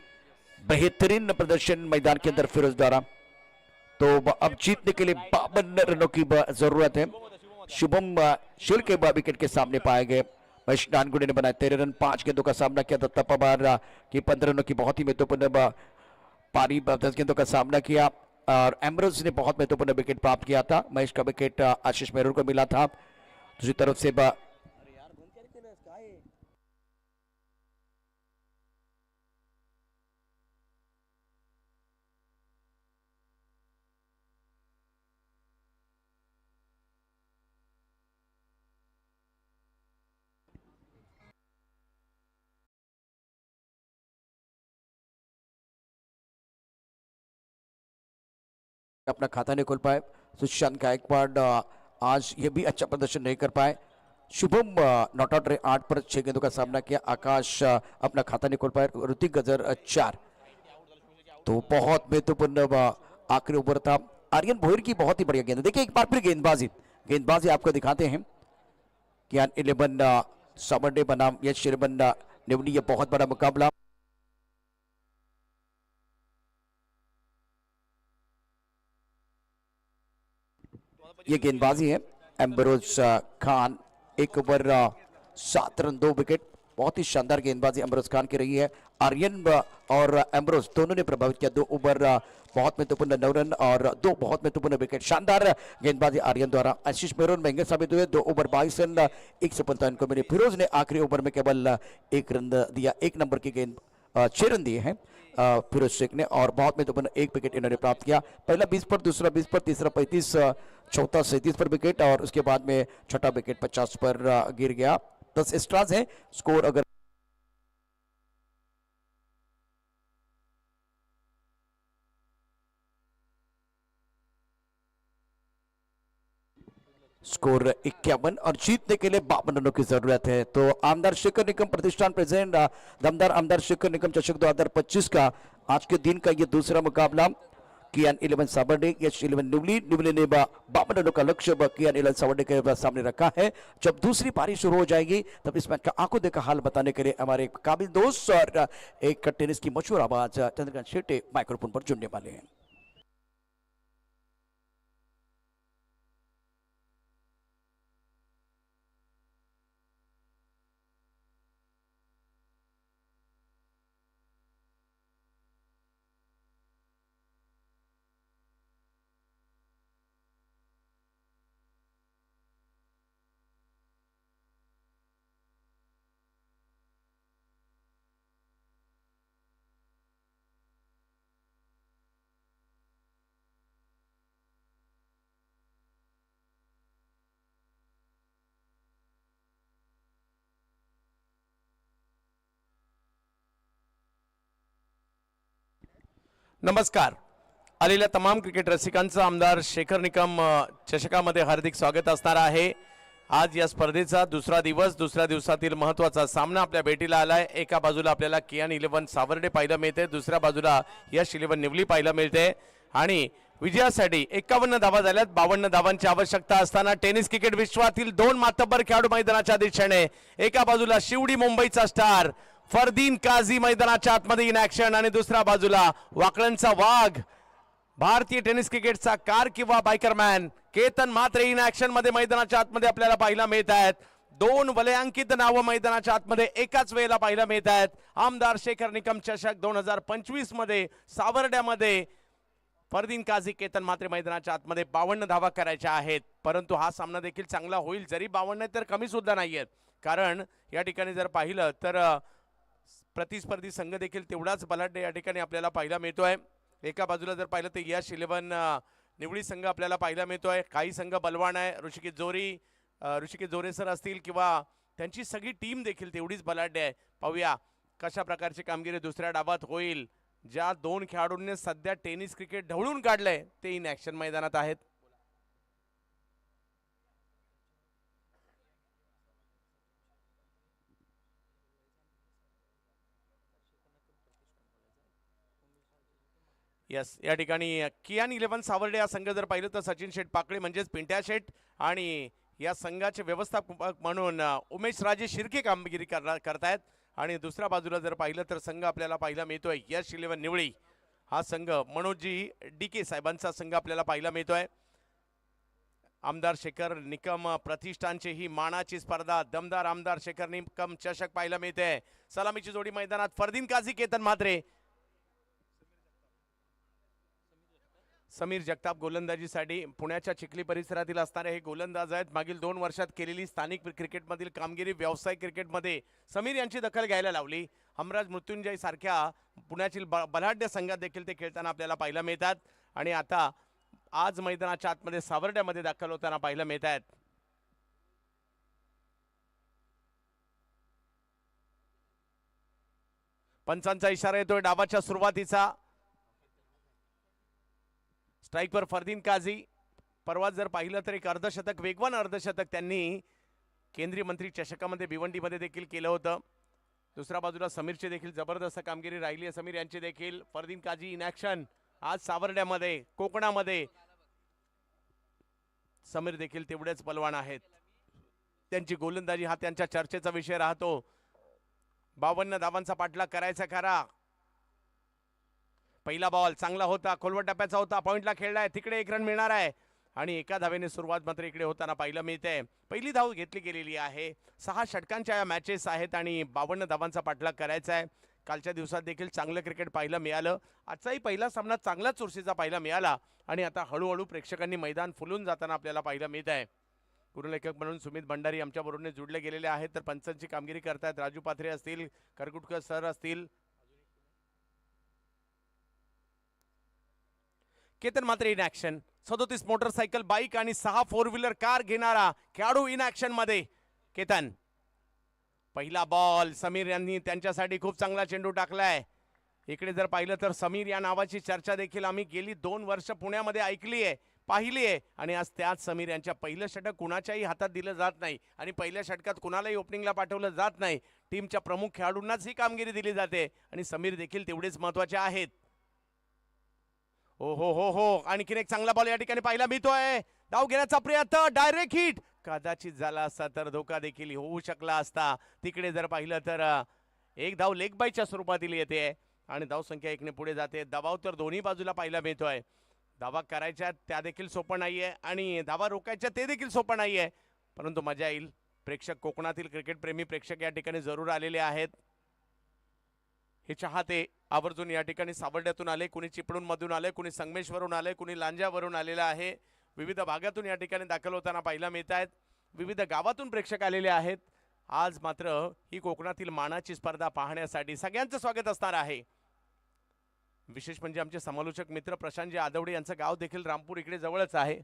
प्रदर्शन मैदान के अंदर फिरोज द्वारा। तो अब जीतने के लिए 52 रनों की जरूरत है। शुभम शिल के विकेट के सामने पाए गए। महेश नानगुड़े ने बनाए 13 रन, 5 गेंदों का सामना किया। दत्ता पवार की 15 रनों की बहुत ही महत्वपूर्ण पारी, 10 गेंदों का सामना किया, और एम्ब्रोज ने बहुत महत्वपूर्ण विकेट प्राप्त किया था। महेश का विकेट आशीष मेहर को मिला था। दूसरी तरफ से अपना खाता नहीं खोल पाए। सुशांत गायकवाड़ आज ये भी अच्छा प्रदर्शन नहीं कर पाए। शुभम नॉट आउट रहे, 8 पर 6 गेंदों का सामना किया। आकाश अपना खाता नहीं खोल पाए। ऋतिक गजर 4। तो बहुत महत्वपूर्ण आखिरी ओवर था। आर्यन भोयर की बहुत ही बढ़िया गेंद। देखिए एक बार फिर गेंदबाजी आपको दिखाते हैं कि 11 समरडे बनाम यश 11 न्यूली, ये बहुत बड़ा मुकाबला। ये गेंदबाजी है। Ambrose Khan, 1 over 7 run 2 wicket, बहुत ही शानदार गेंदबाजी एम्ब्रोज खान की रही है। आर्यन और एम्ब्रोज दोनों ने प्रभावित किया। 2 ओवर बहुत महत्वपूर्ण 9 रन और 2 बहुत महत्वपूर्ण विकेट। शानदार गेंदबाजी आर्यन द्वारा। आशीष मेहर महंगे साबित हुए। 2 ओवर 22 रन, 1 सफलता इनको मिली। फिरोज ने आखिरी ओवर में केवल 1 रन दिया। 1 नंबर की गेंद, 6 रन दिए हैं फिरोज शेख ने, और बहुत महत्वपूर्ण 1 विकेट इन्होंने प्राप्त किया। पहला 20 पर, दूसरा 20 पर, तीसरा 35, चौथा 37 पर विकेट और उसके बाद में छठा विकेट 50 पर गिर गया। 10 एक्स्ट्राज है। स्कोर अगर स्कोर 51 और जीतने के लिए 52 रनों की जरूरत है। तो आमदार शेखर निकम प्रतिष्ठान प्रेजेंट दमदार आमदार शेखर निकम चषक 2025 का आज के दिन का ये दूसरा मुकाबला कियान 11 सावर्डे यश 11 निवली ने 52 रनों का लक्ष्य कियान 11 सावर्डे के सामने रखा है। जब दूसरी पारी शुरू हो जाएगी तब इस मैच का आंखों देखा हाल बताने के लिए हमारे काबिल दोस्त और एक टेनिस की मशहूर आवाज चंद्रकांत शेट्टी माइक्रोफोन पर जुड़ने वाले हैं। नमस्कार. आलेल्या तमाम क्रिकेट रसिकांचं आमदार शेखर निकम चषकामध्ये हार्दिक स्वागत असणार आहे. आज या स्पर्धेचा दुसरा दिवस, दुसऱ्या दिवसातील महत्त्वाचा सामना आपल्या भेटीला आलाय. एका बाजूला आपल्याला कियान 11 सावर्डे पाहायला मिळते, दुसऱ्या बाजूला यश 11 निवली पाहायला मिळते आणि विजयासाठी 51 धावा झाल्यात. 52 धावांची आवश्यकता असताना टेनिस क्रिकेट विश्वातील दोन मातब्बर खेळाडू मैदानाच्या दिशेने. एका बाजूला शिवडी मुंबईचा स्टार फरदीन काझी मैदानाच्या आतमध्ये इन ऍक्शन आणि दुसऱ्या बाजूला वाकळणचा वाघ भारतीय टेनिस क्रिकेटचा कार किंवा बायकरमॅन केतन म्हात्रे इन ऍक्शन मध्ये मैदानाच्या आतमध्ये आपल्याला पाहायला मिळत आहेत. दोन वलयांकित नावं मैदानाच्या आतमध्ये एकाच वेळेला पाहायला मिळत आहेत. आमदार शेखर निकम चषक 2025 मध्ये सावर्ड्यामध्ये फरदीन काझी केतन म्हात्रे मैदानाच्या आतमध्ये 52 धावा करायच्या आहेत. परंतु हा सामना देखील चांगला होईल. जरी 52 तर कमी सुद्धा नाहीयेत, कारण या ठिकाणी जर पाहिलं तर प्रतिस्पर्धी संघ देखील तेवढाच बलाढ्य या ठिकाणी आपल्याला पाहायला मिळतोय. एका बाजूला जर पाहिलं तर यश 11 निवडी संघ आपल्याला पाहायला मिळतोय. काही संघ बलवान आहे. ऋषिकेश जोरे सर असतील किंवा त्यांची सगळी टीम देखील तेवढीच बलाढ्य आहे. पाहूया कशा प्रकारची कामगिरी दुसऱ्या डावात होईल. ज्या दोन खेळाडूंनी सध्या टेनिस क्रिकेट ढवळून काढलंय ते इन ऍक्शन मैदानात आहेत. यस, या ठिकाणी कियान 11 सावर्डे या संघ जर पाहिलं तर सचिन शेठ पाकळे म्हणजेच पिंट्या शेठ आणि या संघाचे व्यवस्थापक म्हणून उमेश राजे शिर्के कामगिरी करतायत. आणि दुसऱ्या बाजूला जर पाहिलं तर संघ आपल्याला पाहायला मिळतोय यश 11 निवळी. हा संघ मनोजी डीके साहेबांचा संघ आपल्याला पाहायला मिळतोय. आमदार शेखर निकम प्रतिष्ठानची ही मानाची स्पर्धा दमदार आमदार शेखर निकम चषक पाहायला मिळते. सलामीची जोडी मैदानात फरदीन काझी केतन म्हात्रे. समीर जगताप गोलंदाजीसाठी पुण्याच्या चिखली परिसरातील असणारे हे गोलंदाज आहेत. मागील 2 वर्षात केलेली स्थानिक क्रिकेटमधील कामगिरी व्यावसायिक क्रिकेटमध्ये समीर यांची दखल घ्यायला लावली. हमराज मृत्युंजय सारख्या पुण्यातील बलाढ्य संघात देखील ते खेळताना आपल्याला पाहायला मिळतात आणि आता आज मैदानाच्या आतमध्ये सावर्ड्यामध्ये दाखल होताना पाहायला मिळत आहेत. पंचांचा इशारा येतोय डावाच्या सुरुवातीचा. स्ट्राइकवर फरदीन काझी. परवा जर पाहिलं तर एक अर्धशतक, वेगवान अर्धशतक त्यांनी केंद्रीय मंत्री चषकामध्ये भिवंडीमध्ये देखील केलं होतं. दुसऱ्या बाजूला समीरची देखील जबरदस्त कामगिरी राहिली आहे. समीर यांची देखील. फरदीन काझी इन ऍक्शन आज सावर्ड्यामध्ये कोकणामध्ये. समीर देखील तेवढेच बलवान आहेत. त्यांची गोलंदाजी हा त्यांच्या चर्चेचा विषय राहतो. 52 धावांचा पाठलाग करायचा खरा. पहिला बॉल चांगला होता, खोलवर टप्प्याचा होता, पॉइंटला खेळलाय, तिकडे 1 रन मिळणार आहे आणि एका धावेने सुरुवात मात्र इकडे होताना पाहायला मिळते. पहिली धाव घेतली गेलेली आहे. 6 षटकांच्या या मॅचेस आहेत आणि 52 धावांचा पाठलाग करायचा आहे. कालच्या दिवसात देखील चांगलं क्रिकेट पाहायला मिळालं. आजचाही पहिला सामना चांगला चुरशीचा पाहायला मिळाला आणि आता हळूहळू प्रेक्षकांनी मैदान फुलून जाताना आपल्याला पाहायला मिळत आहे. गुरुलेखक म्हणून सुमित भंडारी आमच्या बरोबर जुडले गेलेले आहेत. तर पंचांची कामगिरी करतायत राजू पाथरे असतील, करकुटकर सर असतील. केतन मात्र इन ऍक्शन. 37 मोटरसायकल, बाईक आणि 6 फोर व्हीलर कार घेणारा खेळाडू इन ऍक्शन मध्ये केतन. पहिला बॉल समीर यांनी त्यांच्यासाठी खूप चांगला चेंडू टाकलाय. इकडे जर पाहिलं तर समीर या नावाची चर्चा देखील आम्ही गेली 2 वर्ष पुण्यामध्ये ऐकली आहे, पाहिली आहे. आणि आज त्याच समीर यांच्या पहिलं षटक कुणाच्याही हातात दिलं जात नाही आणि पहिल्या षटकात कुणालाही ओपनिंगला पाठवलं जात नाही. टीमच्या प्रमुख खेळाडूंनाच ही कामगिरी दिली जाते आणि समीर देखील तेवढेच महत्वाचे आहेत. हो हो हो हो, आणखीन एक चांगला बॉल या ठिकाणी पाहायला मिळतोय. धाव घेण्याचा प्रयत्न, डायरेक्ट हिट. कदाचित झाला असता तर धोका देखील होऊ शकला असता. तिकडे जर पाहिलं तर एक धाव लेग बायच्या स्वरूपातील येते आणि धाव संख्या 1 ने पुढे जाते. दबाव तर दोन्ही बाजूला पाहायला मिळतोय. धावा करायच्या त्या देखील सोपं नाहीये आणि धावा रोखायच्या ते देखील सोपं नाहीये, परंतु मजा येईल. प्रेक्षक, कोकणातील क्रिकेट प्रेमी प्रेक्षक या ठिकाणी जरूर आलेले आहेत. हे चाहते आवर्जून या ठिकाणी सावर्ड्यातून आले, कुणी चिपळूण मधून आले, कुणी संगमेश्वरून आले, कुणी लांजावरून आलेला आहे. विविध भागातून या ठिकाणी दाखल होताना पाहायला मिळत आहेत. विविध गावातून प्रेक्षक आलेले आहेत. आज मात्र ही कोकणातील मानाची स्पर्धा पाहण्यासाठी सगळ्यांचं स्वागत असणार आहे. विशेष म्हणजे आमचे समालोचक मित्र प्रशांतजी आदवडे यांचं गाव देखील रामपूर इकडे जवळच आहे.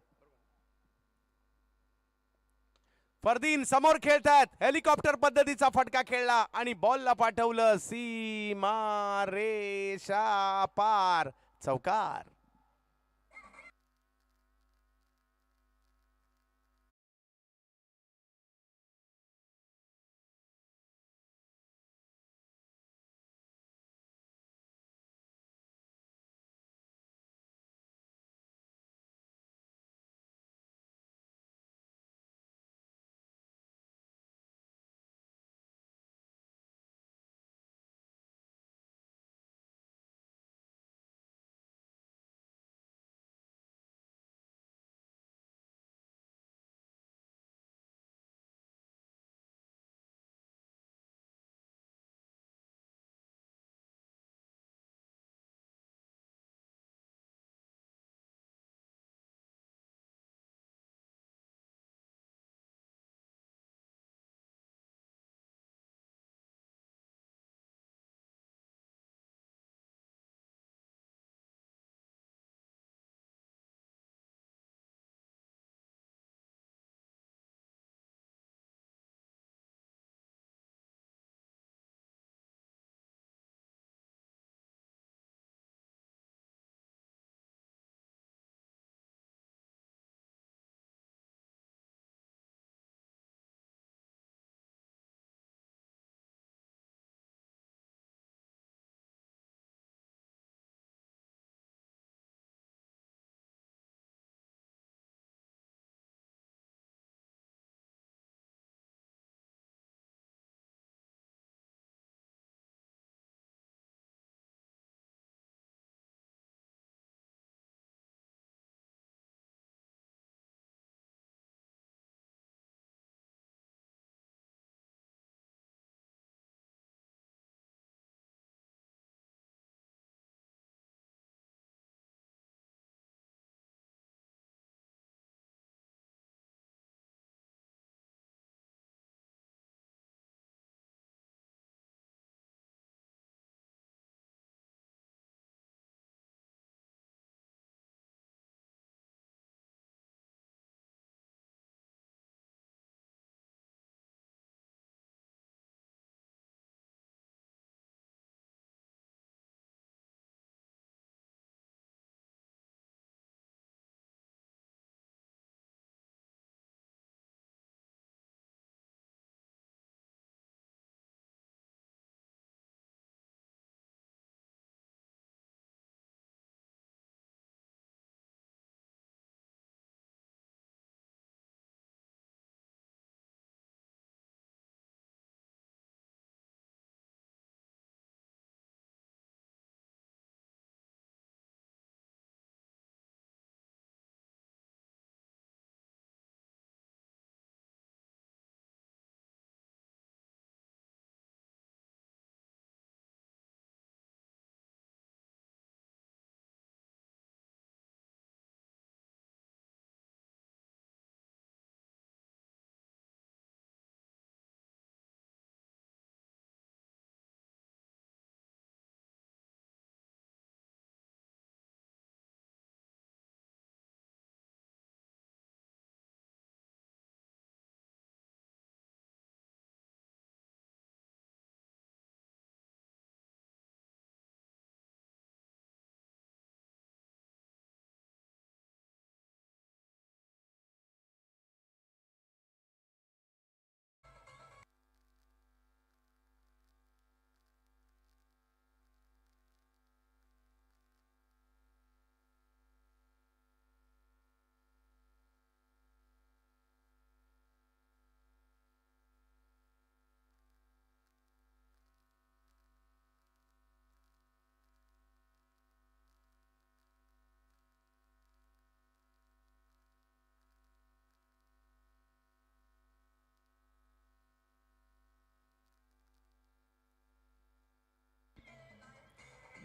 फरदीन समोर खेळतात, हेलिकॉप्टर पद्धतीचा फटका खेळला आणि बॉलला पाठवलं सीमा रेषा पार, चौकार.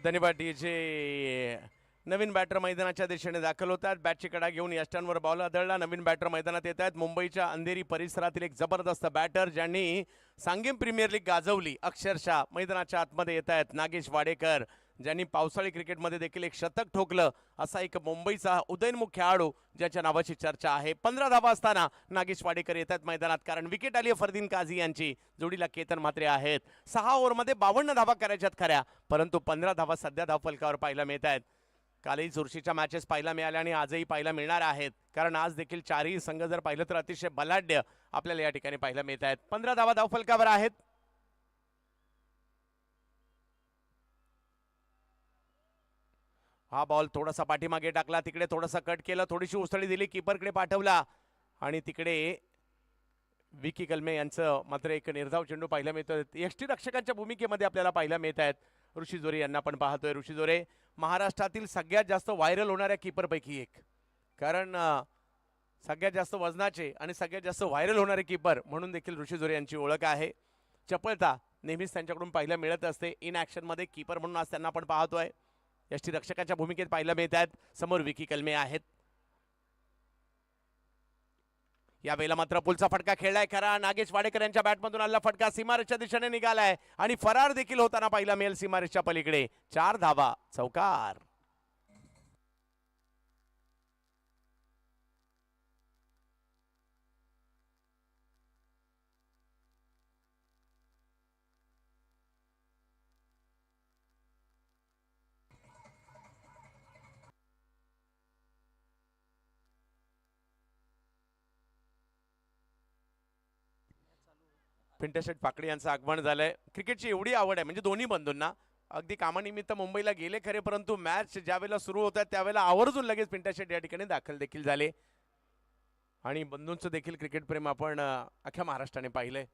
धन्यवाद डीजे. नवीन बॅटर मैदानाच्या दिशेने दाखल होतात. बॅटची कडा घेऊन यष्टांवर बॉल आदळला. नवीन बॅटर मैदानात येत आहेत. मुंबईच्या अंधेरी परिसरातील एक जबरदस्त बॅटर ज्यांनी सांगेम प्रीमियर लीग गाजवली. अक्षरशः मैदानाच्या आतमध्ये येत आहेत नागेश वाडेकर, ज्यांनी पावसाळी क्रिकेटमध्ये देखील एक शतक ठोकलं. असा एक मुंबईचा उदयनमुख खेळाडू ज्याच्या नावाची चर्चा आहे. 15 धावा असताना नागेश वाडेकर येतात मैदानात, कारण विकेट आली आहे फरदीन काझी यांची. जोडीला केतन म्हात्रे आहेत. 6 ओव्हरमध्ये 52 धावा करायच्यात खऱ्या, परंतु 15 धावा सध्या धावफलकावर पाहायला मिळत आहेत. कालही चुरशीच्या मॅचेस पाहायला मिळाल्या आणि आजही पाहायला मिळणार आहेत, कारण आज देखील चारही संघ जर पाहिलं तर अतिशय बलाढ्य आपल्याला या ठिकाणी पाहायला मिळत आहेत. 15 धावा धावफलकावर आहेत. हा बॉल थोडासा पाठीमागे टाकला, तिकडे थोडासा कट केला, थोडीशी उसळी दिली, कीपरकडे पाठवला आणि तिकडे विकी कलमे यांचं मात्र एक निर्धाव चेंडू पाहायला मिळतोय. यष्टीरक्षकांच्या भूमिकेमध्ये आपल्याला पाहायला मिळत आहेत. ऋषी जोरे यांना पण पाहतोय. ऋषी जोरे महाराष्ट्रातील सगळ्यात जास्त व्हायरल होणाऱ्या कीपरपैकी एक, कारण सगळ्यात जास्त वजनाचे आणि सगळ्यात जास्त व्हायरल होणारे कीपर म्हणून देखील ऋषी जोरे यांची ओळख आहे. चपळता नेहमीच त्यांच्याकडून पाहायला मिळत असते. इन ॲक्शनमध्ये कीपर म्हणून आज त्यांना पण पाहतोय. यष्टीरक्षकाच्या भूमिकेत पाहायला मिळत आहेत. समोर विकी कलमे आहेत. यावेळेला मात्र पुलचा फटका खेळलाय खरा. नागेश वाडेकर यांच्या बॅटमधून आलेला फटका सीमारेषच्या दिशेने निघालाय आणि फरार देखील होताना पाहायला मिळेल सीमारेषच्या पलीकडे. 4 धावा, चौकार. पिंटशेट पाकडे यांचं आगमन झालंय. क्रिकेटची एवढी आवड आहे, म्हणजे दोन्ही बंधूंना. अगदी कामानिमित्त मुंबईला गेले खरे, परंतु मॅच ज्यावेळेला सुरू होतात त्यावेळेला आवर्जून लगेच पिंटशेट या ठिकाणी दाखल देखील झाले. आणि बंधूंचं देखील क्रिकेट प्रेम आपण अख्ख्या महाराष्ट्राने पाहिलंय.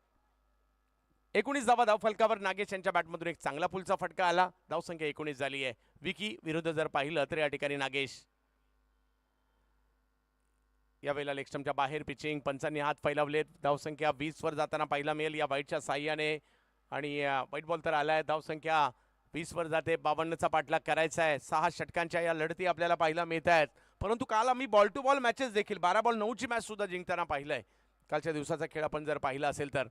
19 धावा धावफलकावर. नागेश यांच्या बॅटमधून एक चांगला पुलचा फटका आला. धावसंख्या 19 झाली आहे. विकी विरुद्ध जर पाहिलं तर या ठिकाणी नागेश. यावेळेला लेगस्टम्पच्या बाहेर पिचिंग. पंचांनी हात फैलावलेत. धावसंख्या 20 वर जाताना पाहायला मिळेल या वाईटच्या साह्याने. आणि वाईट बॉल तर आलाय. धावसंख्या 20 वर जाते. 52चा पाठलाग करायचा आहे. 6 षटकांच्या या लढती आपल्याला पाहायला मिळत आहेत. परंतु काल आम्ही बॉल टू बॉल मॅचेस देखील 12 बॉल 9ची मॅच सुद्धा जिंकताना पाहिलंय. कालच्या दिवसाचा खेळ आपण जर पाहिला असेल तर.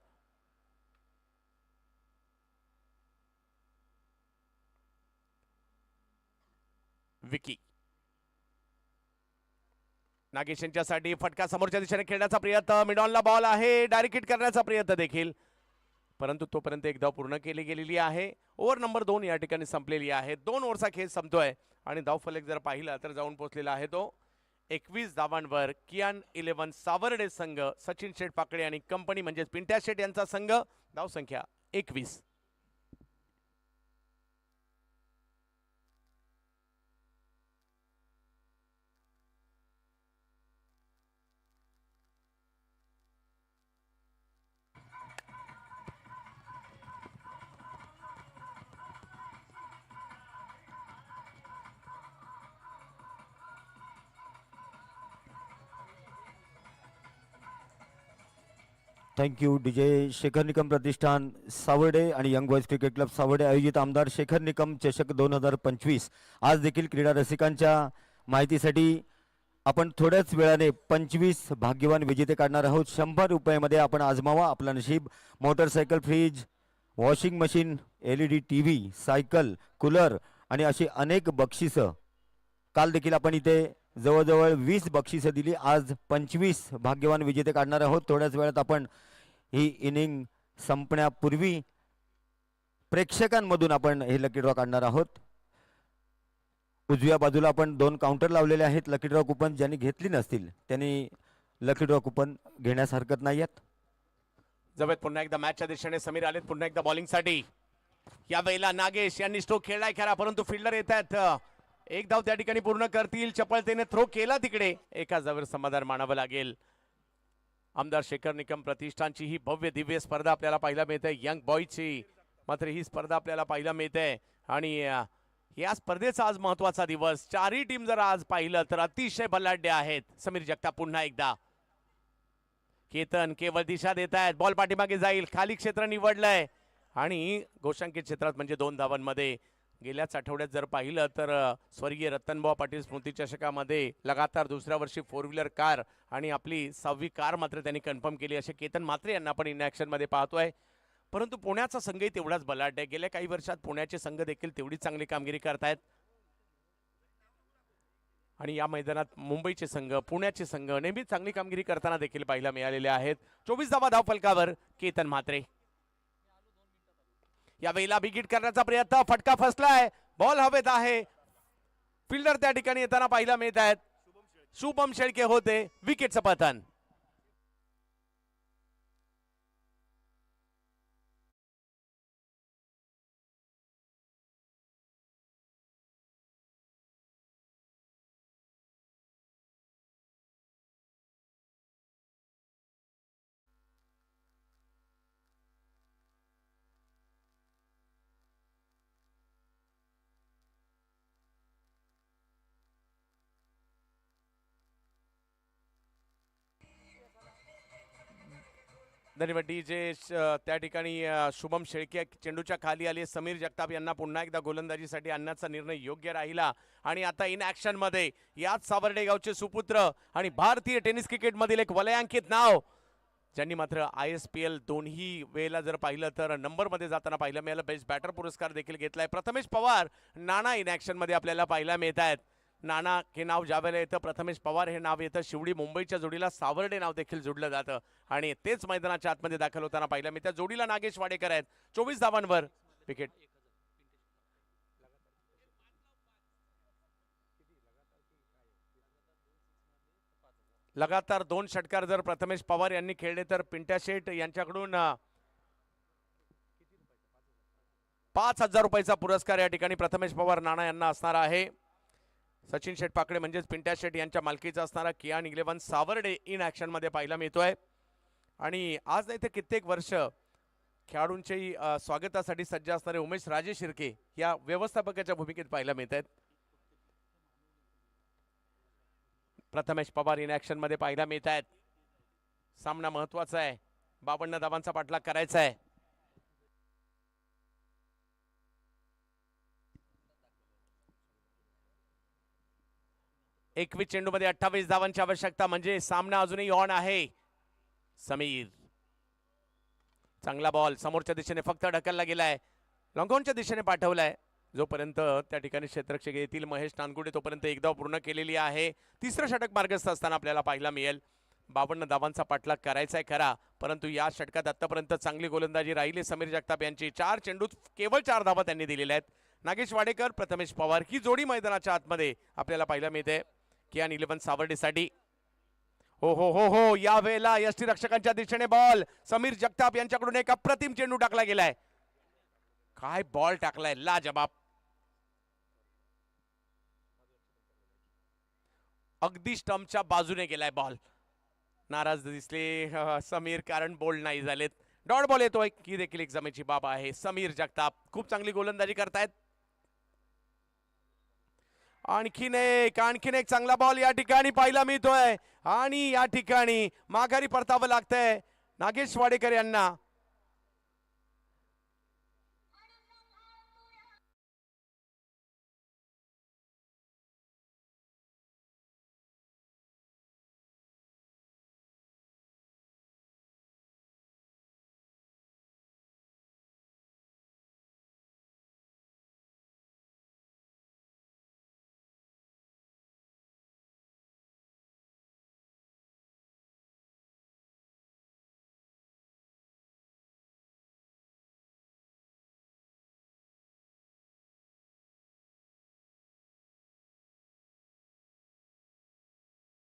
विकी नागेश यांच्यासाठी फटका समोरच्या दिशेने खेळण्याचा प्रयत्न. मिडॉनला बॉल आहे. डायरेक्ट हिट करण्याचा प्रयत्न देखील, परंतु तोपर्यंत एक धाव पूर्ण केली गेलेली आहे. ओव्हर नंबर 2 या ठिकाणी संपलेली आहे. 2 ओव्हरचा खेळ संपतोय आणि धावफलक जर पाहिला तर जाऊन पोहोचलेला आहे तो 21 धावांवर. कियान 11 सावर्डे संघ, सचिन शेठ पाकडे आणि कंपनी म्हणजेच पिंट्या शेठ यांचा संघ. धावसंख्या 21. थँक्यू. डीजे शेखर निकम प्रतिष्ठान सावर्डे आणि young boys cricket club Savarde आयोजित आमदार शेखर निकम चषक 2025 आज देखील क्रीडा रसिकांच्या माहितीसाठी आपण थोड्याच वेळाने 25 भाग्यवान विजेते काढणार आहोत. 100 रुपयामध्ये आपण आजमावा आपला नशीब. Motorcycle, fridge, washing machine, LED TV, cycle, cooler आणि अशी अनेक बक्षिसं. काल देखील आपण इथे जवळजवळ 20 बक्षिसं दिली. आज 25 भाग्यवान विजेते काढणार आहोत. थोड्याच वेळात आपण ही इनिंग संपण्यापूर्वी प्रेक्षकांमधून आपण हे लकी ड्रॉ काढणार आहोत. उजव्या बाजूला आपण 2 काउंटर लावलेले आहेत. लकी ड्रॉ कुपन ज्यांनी घेतली नसतील त्यांनी लकी ड्रॉ कुपन घेण्यास हरकत नाही आहेत. जवळ पुन्हा एकदा मॅचच्या दिशेने समीर आलेत. पुन्हा एकदा बॉलिंगसाठी. यावेळेला नागेश यांनी स्ट्रोक खेळलाय खरा, परंतु फिल्डर येत आहेत. एक धाव त्या ठिकाणी पूर्ण करतील. चपळतेने थ्रो केला तिकडे. एका जावर समाधान मानावं लागेल. आमदार शेखर निकम प्रतिष्ठानची ही भव्य दिव्य स्पर्धा आपल्याला पाहायला मिळते. यंग बॉयची मात्र ही स्पर्धा आपल्याला पाहायला मिळते. आणि या स्पर्धेचा आज महत्वाचा दिवस. चारही टीम जर आज पाहिलं तर अतिशय बलाढ्य आहेत. समीर जगताप पुन्हा एकदा. केतन केवळ दिशा देत आहेत. बॉल पाठीमागे जाईल. खाली क्षेत्र निवडलंय आणि गोशांकित क्षेत्रात म्हणजे 2 धावांमध्ये गेल्याच आठवड्यात जर पाहिलं तर स्वर्गीय रतनभाऊ पाटील स्मृती चषकामध्ये लगातार दुसऱ्या वर्षी 4 व्हीलर कार आणि आपली 6वी कार मात्र त्यांनी कन्फर्म केली. असे केतन म्हात्रे यांना आपण इन ॲक्शनमध्ये पाहतोय. परंतु पुण्याचा संघही तेवढाच बलाढ्य आहे. गेल्या काही वर्षात पुण्याचे संघ देखील तेवढीच चांगली कामगिरी करतायत आणि या मैदानात मुंबईचे संघ, पुण्याचे संघ नेहमीच चांगली कामगिरी करताना देखील पाहायला मिळालेले आहेत. 24 धावा धावफलकावर केतन म्हात्रे. यावेळेला बिगिट करण्याचा प्रयत्न, फटका फसलाय, बॉल हवेत आहे. फिल्डर त्या ठिकाणी येताना पाहायला मिळत आहेत. शुभम शेळके होते, विकेटचं पतन. धन्यवाद डीजे. त्या ठिकाणी शुभम शेळके चेंडूच्या खाली आले. समीर जगताप यांना पुन्हा एकदा गोलंदाजीसाठी आणण्याचा निर्णय योग्य राहिला आणि आता इन ॲक्शन मध्ये याच सावर्डे गावचे सुपुत्र आणि भारतीय टेनिस क्रिकेटमधील एक वलयांकित नाव, ज्यांनी मात्र ISPL दोन्ही वेळेला जर पाहिलं तर नंबरमध्ये जाताना पाहायला मिळालं. बेस्ट बॅटर पुरस्कार देखील घेतलाय. प्रथमेश पवार नाना इन ॲक्शनमध्ये आपल्याला पाहायला मिळत आहेत. नाना हे नाव ज्यावेळेला येतं, प्रथमेश पवार हे नाव येतं, शिवडी मुंबईच्या जोडीला सावर्डे नाव देखील जोडलं जातं आणि तेच मैदानाच्या आतमध्ये दाखल होताना पाहिलं मी. त्या जोडीला नागेश वाडेकर आहेत. 24 धावांवर विकेट. लगातार 2 षटकार जर प्रथमेश पवार यांनी खेळले तर पिंट्या शेठ यांच्याकडून 5,000 रुपयाचा पुरस्कार या ठिकाणी प्रथमेश पवार नाना यांना असणार आहे. सचिन शेठ पाकडे म्हणजेच पिंट्या शेठ यांच्या मालकीचा असणारा कियान 11 सावर्डे इन ॲक्शन मध्ये पाहायला मिळतोय आणि आज नाही तर कित्येक वर्ष खेळाडूंच्याही स्वागतासाठी सज्ज असणारे उमेश राजे शिर्के या व्यवस्थापकाच्या भूमिकेत पाहायला मिळत आहेत. प्रथमेश पवार इन ॲक्शन मध्ये पाहायला मिळत आहेत. सामना महत्वाचा आहे. 52 धावांचा पाठलाग करायचा आहे. एकवीस चेंडूमध्ये 28 धावांची आवश्यकता म्हणजे सामना अजूनही ऑन आहे. समीर, चांगला बॉल समोरच्या दिशेने फक्त ढकलला गेलाय, लॉंगॉनच्या दिशेने पाठवलाय. जोपर्यंत त्या ठिकाणी क्षेत्ररक्षक येतील महेश नानगुडे तोपर्यंत एक धाव पूर्ण केलेली आहे. तिसरं षटक मार्गस्थ असताना आपल्याला पाहायला मिळेल. 52 धावांचा पाठलाग करायचा आहे खरा, परंतु या षटकात आतापर्यंत चांगली गोलंदाजी राहिली समीर जगताप यांची. 4 चेंडूत केवळ 4 धावा त्यांनी दिलेल्या आहेत. नागेश वाडेकर, प्रथमेश पवार ही जोडी मैदानाच्या आतमध्ये आपल्याला पाहायला मिळते कियान 11 सावर्डेसाठी. हो हो हो हो, या वेळेला यष्टीरक्षकांच्या दिशेने बॉल. समीर जगताप यांच्याकडून एक अप्रतिम चेंडू टाकला गेलाय. काय बॉल टाकलाय, लाजबाब. अगदी स्टंपच्या बाजूने गेलाय बॉल. नाराज दिसले समीर, कारण बोल्ड नाही झालेत. डॉट बॉल येतोय की देखील एक जमेची बाब आहे. समीर जगताप खूप चांगली गोलंदाजी करतायत. आणखीन एक चांगला बॉल या ठिकाणी पाहायला मिळतोय आणि या ठिकाणी माघारी परतावं लागतंय नागेश वाडेकर यांना.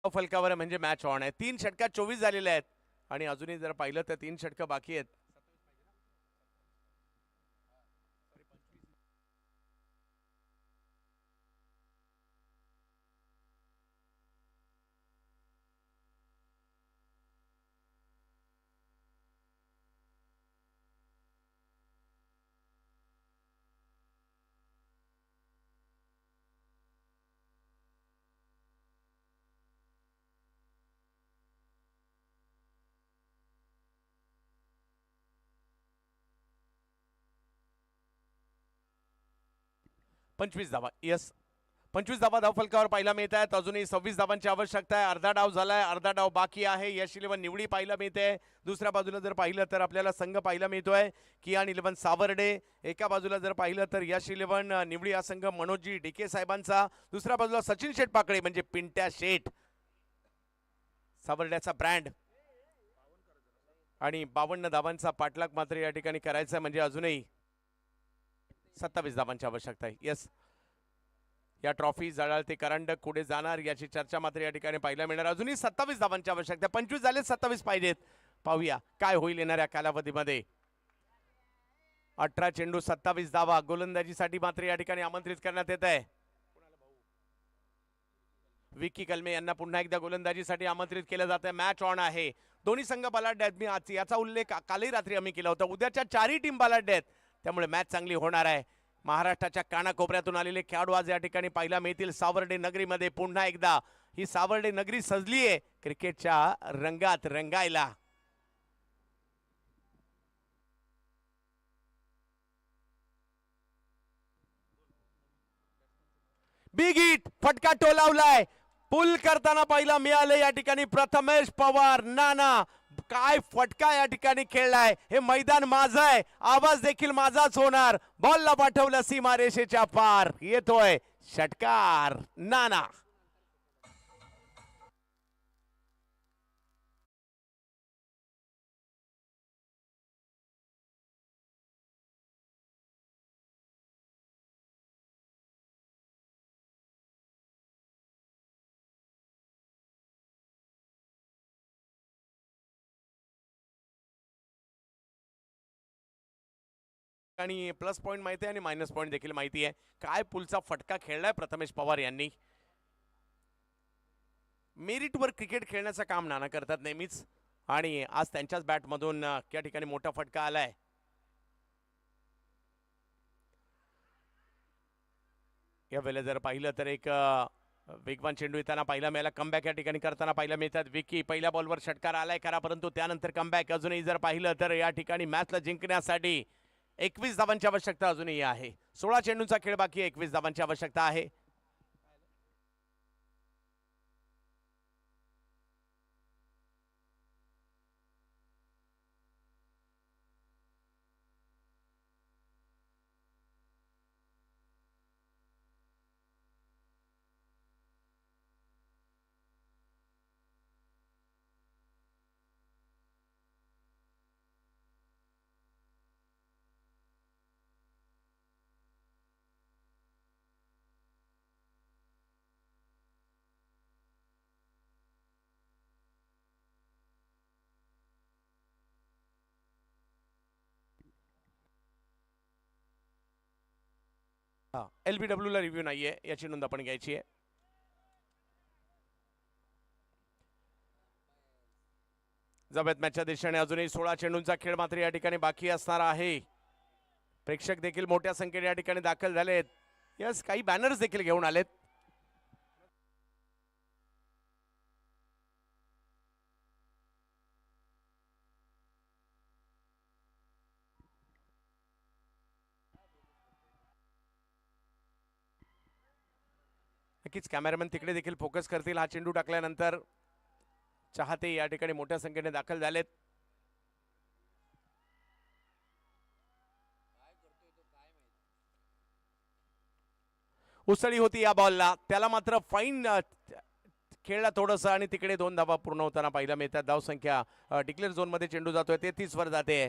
फलकावर म्हणजे मॅच ऑन आहे. 3 षटकात 24 झालेले आहेत आणि अजूनही जर पाहिलं तर 3 षटकं बाकी आहेत. 25 धावा. यस, 25 धावा धावफलकावर पाहायला मिळत आहेत. अजूनही 26 धावांची आवश्यकता आहे. अर्धा डाव झालाय, अर्धा डाव बाकी आहे. यश इलेव्हन निवडी पाहायला मिळते. दुसऱ्या बाजूला जर पाहिलं तर आपल्याला संघ पाहायला मिळतोय कियान इलेव्हन सावर्डे. एका बाजूला जर पाहिलं तर यश इलेव्हन निवडी हा संघ मनोजी डीके साहेबांचा. दुसऱ्या बाजूला सचिन शेठ पाकडे म्हणजे पिंट्या शेठ, सावर्ड्याचा ब्रँड. आणि 52 धावांचा पाठलाग मात्र या ठिकाणी करायचा म्हणजे अजूनही 27 धावांची आवश्यकता आहे. यस, या ट्रॉफी जळाल ते करंडक कुठे जाणार याची चर्चा मात्र या ठिकाणी पाहायला मिळणार. अजूनही 27 धावांची आवश्यकता. 25 झाले, 27 पाहिजेत. पाहूया काय होईल येणाऱ्या कालावधीमध्ये. 18 चेंडू 27 धावा. गोलंदाजीसाठी मात्र या ठिकाणी आमंत्रित करण्यात येत आहे. विकी कलमे यांना पुन्हा एकदा गोलंदाजीसाठी आमंत्रित केलं जात आहे. मॅच ऑन आहे. दोन्ही संघ बलाढ्य आहेत. मी याचा उल्लेख कालही रात्री आम्ही केला होता. उद्याच्या चारही टीम बलाढ्य आहेत, त्यामुळे मॅच चांगली होणार आहे. महाराष्ट्राच्या कानाकोपऱ्यातून आलेले खेळाडू आज या ठिकाणी पाहायला मिळतील सावर्डे नगरीमध्ये. पुन्हा एकदा ही सावर्डे नगरी सजली आहे क्रिकेटच्या रंगात रंगायला. बिग हिट, फटका टोलावलाय. पुल करताना पाहिला मिळाले या ठिकाणी प्रथमेश पवार. नाना काय फटका या ठिकाणी खेळलाय. हे मैदान माझं आहे, आवाज देखील माझाच होणार. बॉलला पाठवलं सीमारेषेच्या पार. येतोय षटकार. नाना आणि प्लस पॉइंट माहिती आहे आणि मायनस पॉइंट देखील माहिती आहे. काय पुलचा फटका खेळलाय प्रथमेश पवार यांनी. मेरिटवर क्रिकेट खेळण्याचं काम नाना करतात नेहमीच, आणि आज त्यांच्याच बॅटमधून या ठिकाणी मोठा फटका आलाय. या वेळेला जर पाहिलं तर एक वेगवान चेंडू येताना पाहिला मिळाला. कमबॅक या ठिकाणी करताना पाहिला मिळतात. विकी पहिल्या बॉलवर षटकार आलाय खरा, परंतु त्यानंतर कमबॅक. अजूनही जर पाहिलं तर या ठिकाणी मॅचला जिंकण्यासाठी 21 धावांची आवश्यकता अजूनही आहे. 16 चेंडूंचा खेळ बाकी आहे. 21 धावांची आवश्यकता आहे. LBW ला रिव्ह्यू नाहीये, याची नोंद आपण घ्यायची आहे. जबत मॅचच्या दिशेने अजूनही 16 चेंडूंचा खेळ मात्र या ठिकाणी बाकी असणार आहे. प्रेक्षक देखील मोठ्या संख्येने या ठिकाणी दाखल झालेत. यस, काही बॅनर्स देखील घेऊन आलेत. नक्कीच कॅमेरामॅन तिकडे देखील फोकस करतील. हा चेंडू टाकल्यानंतर चाहते या ठिकाणी मोठ्या संख्येने दाखल झालेत. उसळी होती या बॉलला, त्याला मात्र फाईन खेळला थोडंसं आणि तिकडे 2 धावा पूर्ण होताना पाहायला मिळतात. धावसंख्या डिक्लेअर झोन मध्ये चेंडू जातोय, 33 वर जाते.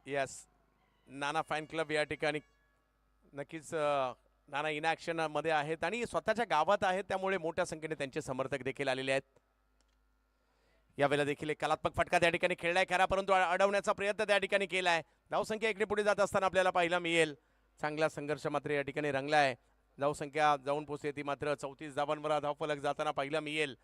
यस, नाना फॅन क्लब या ठिकाणी नक्कीच नाना इनॅक्शन मध्ये आहेत आणि स्वतःच्या गावात आहेत, त्यामुळे मोठ्या संख्येने त्यांचे समर्थक देखील आलेले आहेत. यावेळेला देखील एक कलात्मक फटका त्या ठिकाणी खेळलाय खरा, परंतु अडवण्याचा प्रयत्न त्या ठिकाणी केलाय. धावसंख्या इकडे पुढे जात असताना आपल्याला पाहायला मिळेल. चांगला संघर्ष मात्र या ठिकाणी रंगलाय. धावसंख्या जाऊन पोहोचते ती मात्र 34 धावांवर धावफलक जाताना पाहायला मिळेल.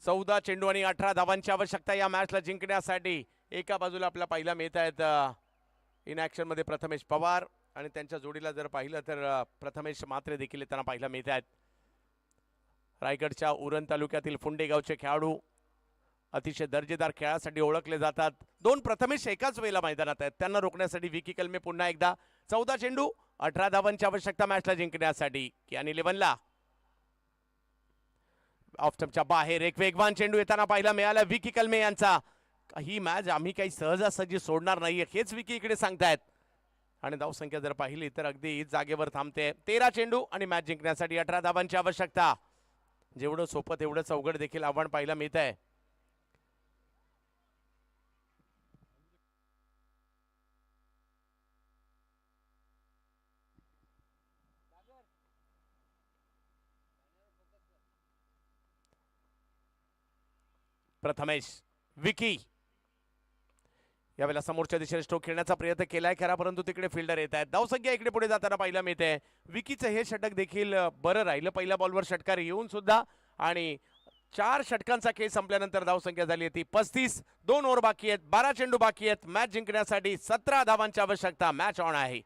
14 चेंडू आणि 18 धावांची आवश्यकता या मॅचला जिंकण्यासाठी. एका बाजूला आपला पहिला मिळत आहेत इन ॲक्शन मध्ये प्रथमेश पवार आणि त्यांच्या जोडीला जर पाहिलं तर प्रथमेश म्हात्रे देखील त्यांना पाहिला मिळत आहेत. रायगडच्या उरण तालुक्यातील फुंडे गावचे खेळाडू अतिशय दर्जेदार खेळासाठी ओळखले जातात. दोन प्रथमेश एकाच वेळेला मैदानात आहेत, त्यांना रोखण्यासाठी विकी कलमे पुन्हा एकदा. 14 चेंडू 18 धावांची आवश्यकता मॅचला जिंकण्यासाठी. कियान 11ला ऑफ स्टंपच्या बाहेर एक वेगवान चेंडू येताना पाहायला मिळाला विकी कलमे यांचा. ही मॅच आम्ही काही सहजासहजी सोडणार नाहीये हेच विकी इकडे सांगतायत. आणि धावसंख्या जर पाहिली तर अगदी जागेवर थांबते. 13 चेंडू आणि मॅच जिंकण्यासाठी 18 धावांची आवश्यकता. जेवढं सोपं तेवढंच अवघड देखील आव्हान पाहायला मिळत आहे. प्रथमेश विकी यावेळेला समोरच्या दिशेने स्ट्रोक खेळण्याचा प्रयत्न केलाय खरा, परंतु तिकडे फिल्डर येत आहेत. धावसंख्या इकडे पुढे जाताना पाहायला मिळते. विकीचं हे षटक देखील बरं राहिलं. पहिल्या बॉलवर षटकार येऊन सुद्धा आणि 4 षटकांचा खेळ संपल्यानंतर धावसंख्या झाली होती 35. 2 ओव्हर बाकी आहेत, 12 चेंडू बाकी आहेत. मॅच जिंकण्यासाठी 17 धावांची आवश्यकता. मॅच ऑन आहे.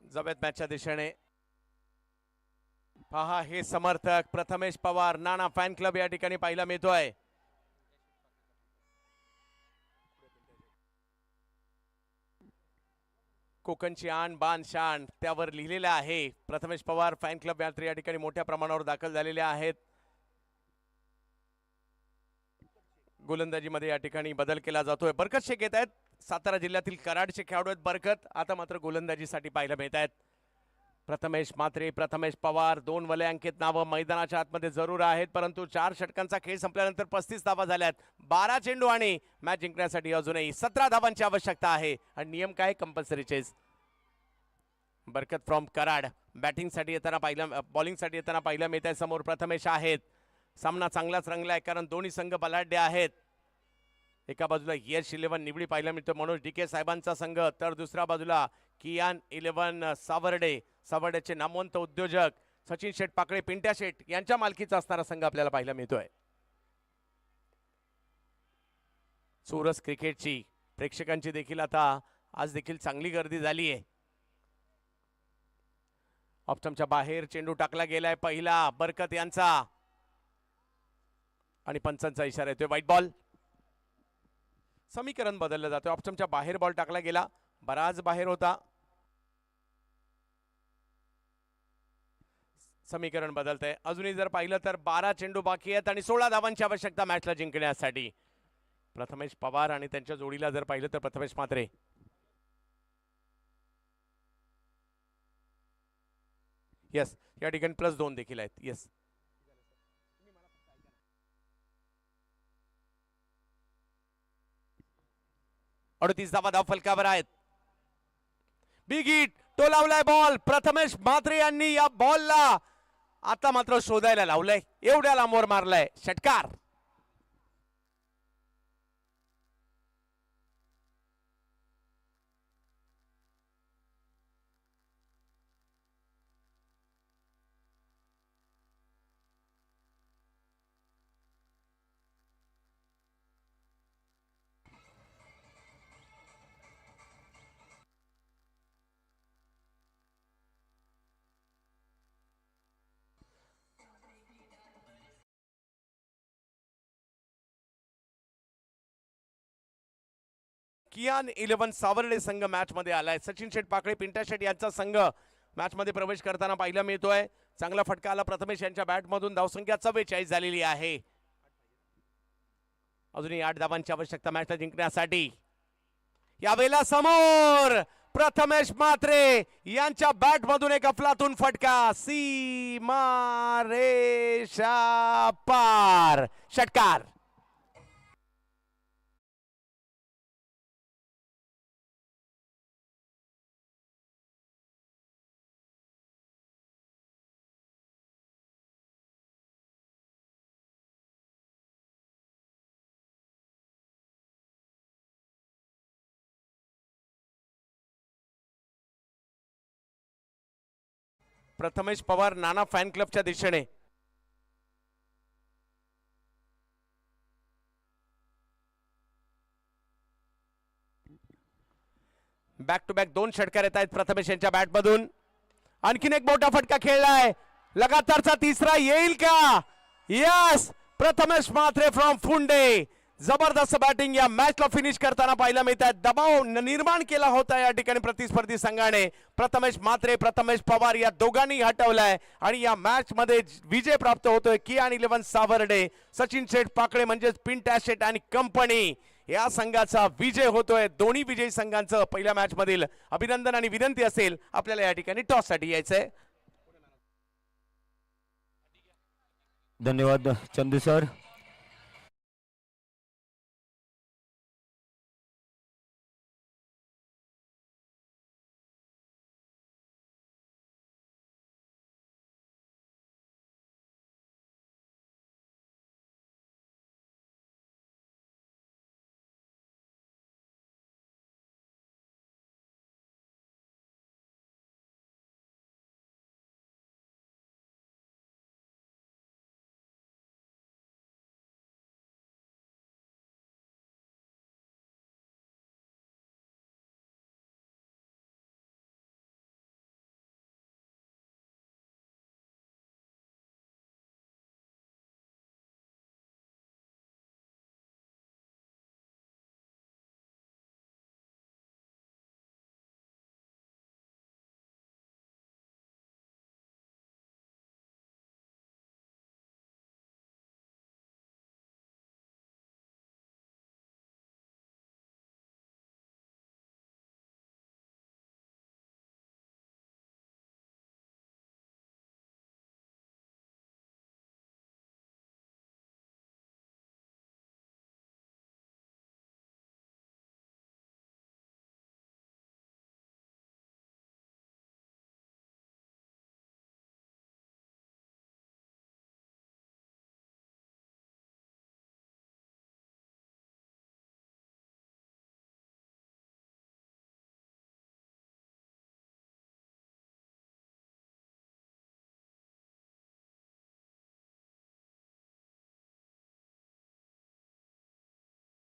जाऊयात मॅचच्या दिशेने. पहा हे समर्थक प्रथमेश पवार नाना फॅन क्लब या ठिकाणी पाहायला मिळतोय. कोकणची आन बान शान त्यावर लिहिलेलं आहे. प्रथमेश पवार फॅन क्लब यात्री या ठिकाणी मोठ्या प्रमाणावर दाखल झालेले आहेत. गोलंदाजीमध्ये या ठिकाणी बदल केला जातोय. बरकत शेख येत आहेत. सातारा जिल्ह्यातील कराडचे खेळाडू आहेत बरकत. आता मात्र गोलंदाजीसाठी पाहायला मिळत आहेत. प्रथमेश म्हात्रे प्रथमेश पवार 2 वलयांकित नावं मैदानाच्या आतमध्ये जरूर आहेत, परंतु 4 षटकांचा खेळ संपल्यानंतर 35 धावा झाल्यात. 12 चेंडू आणि मॅच जिंकण्यासाठी अजूनही 17 धावांची आवश्यकता आहे. आणि नियम काय कंपल्सरी चेस. बरकत फ्रॉम कराड बॅटिंगसाठी येताना पाहिलं, बॉलिंगसाठी येताना पाहिलं मिळत आहे. समोर प्रथमेश आहेत. सामना चांगलाच रंगला आहे कारण दोन्ही संघ बलाढ्य आहेत. एका बाजूला यश 11 निवडी पाहायला मिळतो मनोज डीके साहेबांचा संघ, तर दुसऱ्या बाजूला कियान 11 सावर्डेचे नामवंत उद्योजक सचिन शेठ पाकळे पिंट्या शेठ यांच्या मालकीचा असणारा संघ आपल्याला पाहायला मिळतोय. चोरस क्रिकेटची प्रेक्षकांची देखील आता आज देखील चांगली गर्दी झाली आहे. ऑप्टमच्या बाहेर चेंडू टाकला गेलाय पहिला बरकत यांचा आणि पंचांचा इशारा येतोय व्हाईट बॉल. समीकरण बदललं जातं. ऑप्शनच्या बाहेर बॉल टाकला गेला, बराच बाहेर होता. समीकरण बदलतंय. अजूनही जर पाहिलं तर 12 चेंडू बाकी आहेत आणि 16 धावांची आवश्यकता मॅचला जिंकण्यासाठी. प्रथमेश पवार आणि त्यांच्या जोडीला जर पाहिलं तर प्रथमेश म्हात्रे. यस या ठिकाणी +2 देखील आहेत. यस 38 धावा धाव फलकावर आहेत. बिग हिट तो लावलाय बॉल. प्रथमेश म्हात्रे यांनी या बॉलला आता मात्र शोधायला लावलंय. एवढ्या लांबवर मारलाय षटकार. कियान 11 सावर्डे संघ मॅच मध्ये आलाय. सचिन शेठ पाकळे पिंट्या शेठ यांचा संघ मॅच मध्ये प्रवेश करताना पाहायला मिळतोय. चांगला फटका आला प्रथमेश यांच्या बॅट मधून. धावसंख्या 44 झालेली आहे. अजूनही 8 धावांची आवश्यकता मॅचला जिंकण्यासाठी. यावेळेला समोर प्रथमेश म्हात्रे यांच्या बॅट मधून एक अफलातून फटका, सीमा रेषा पार, षटकार. प्रथमेश पवार नाना फॅन क्लबच्या दिशेने. बॅक टू बॅक 2 षटकार येत आहेत प्रथमेश यांच्या बॅट मधून. आणखीन एक मोठा फटका खेळलाय, लगातारचा तिसरा येईल का? यस, प्रथमेश म्हात्रे फ्रॉम फुंडे जबरदस्त बॅटिंग या मॅचला फिनिश करताना पाहायला मिळत आहे. दबाव निर्माण केला होता या ठिकाणी प्रतिस्पर्धी संघाने. प्रथमेश म्हात्रे, प्रथमेश पवार या दोघांनी हटवलाय आणि या मॅच मध्ये विजय प्राप्त होतोय. कियान 11 सावर्डे, सचिन शेठ पाकळे म्हणजेच पिंट्या शेठ आणि कंपनी या संघाचा विजय होतोय. दोन्ही विजयी संघांचं पहिल्या मॅच मधील अभिनंदन आणि विनंती असेल आपल्याला या ठिकाणी टॉस साठी यायचंय. धन्यवाद चंदू सर.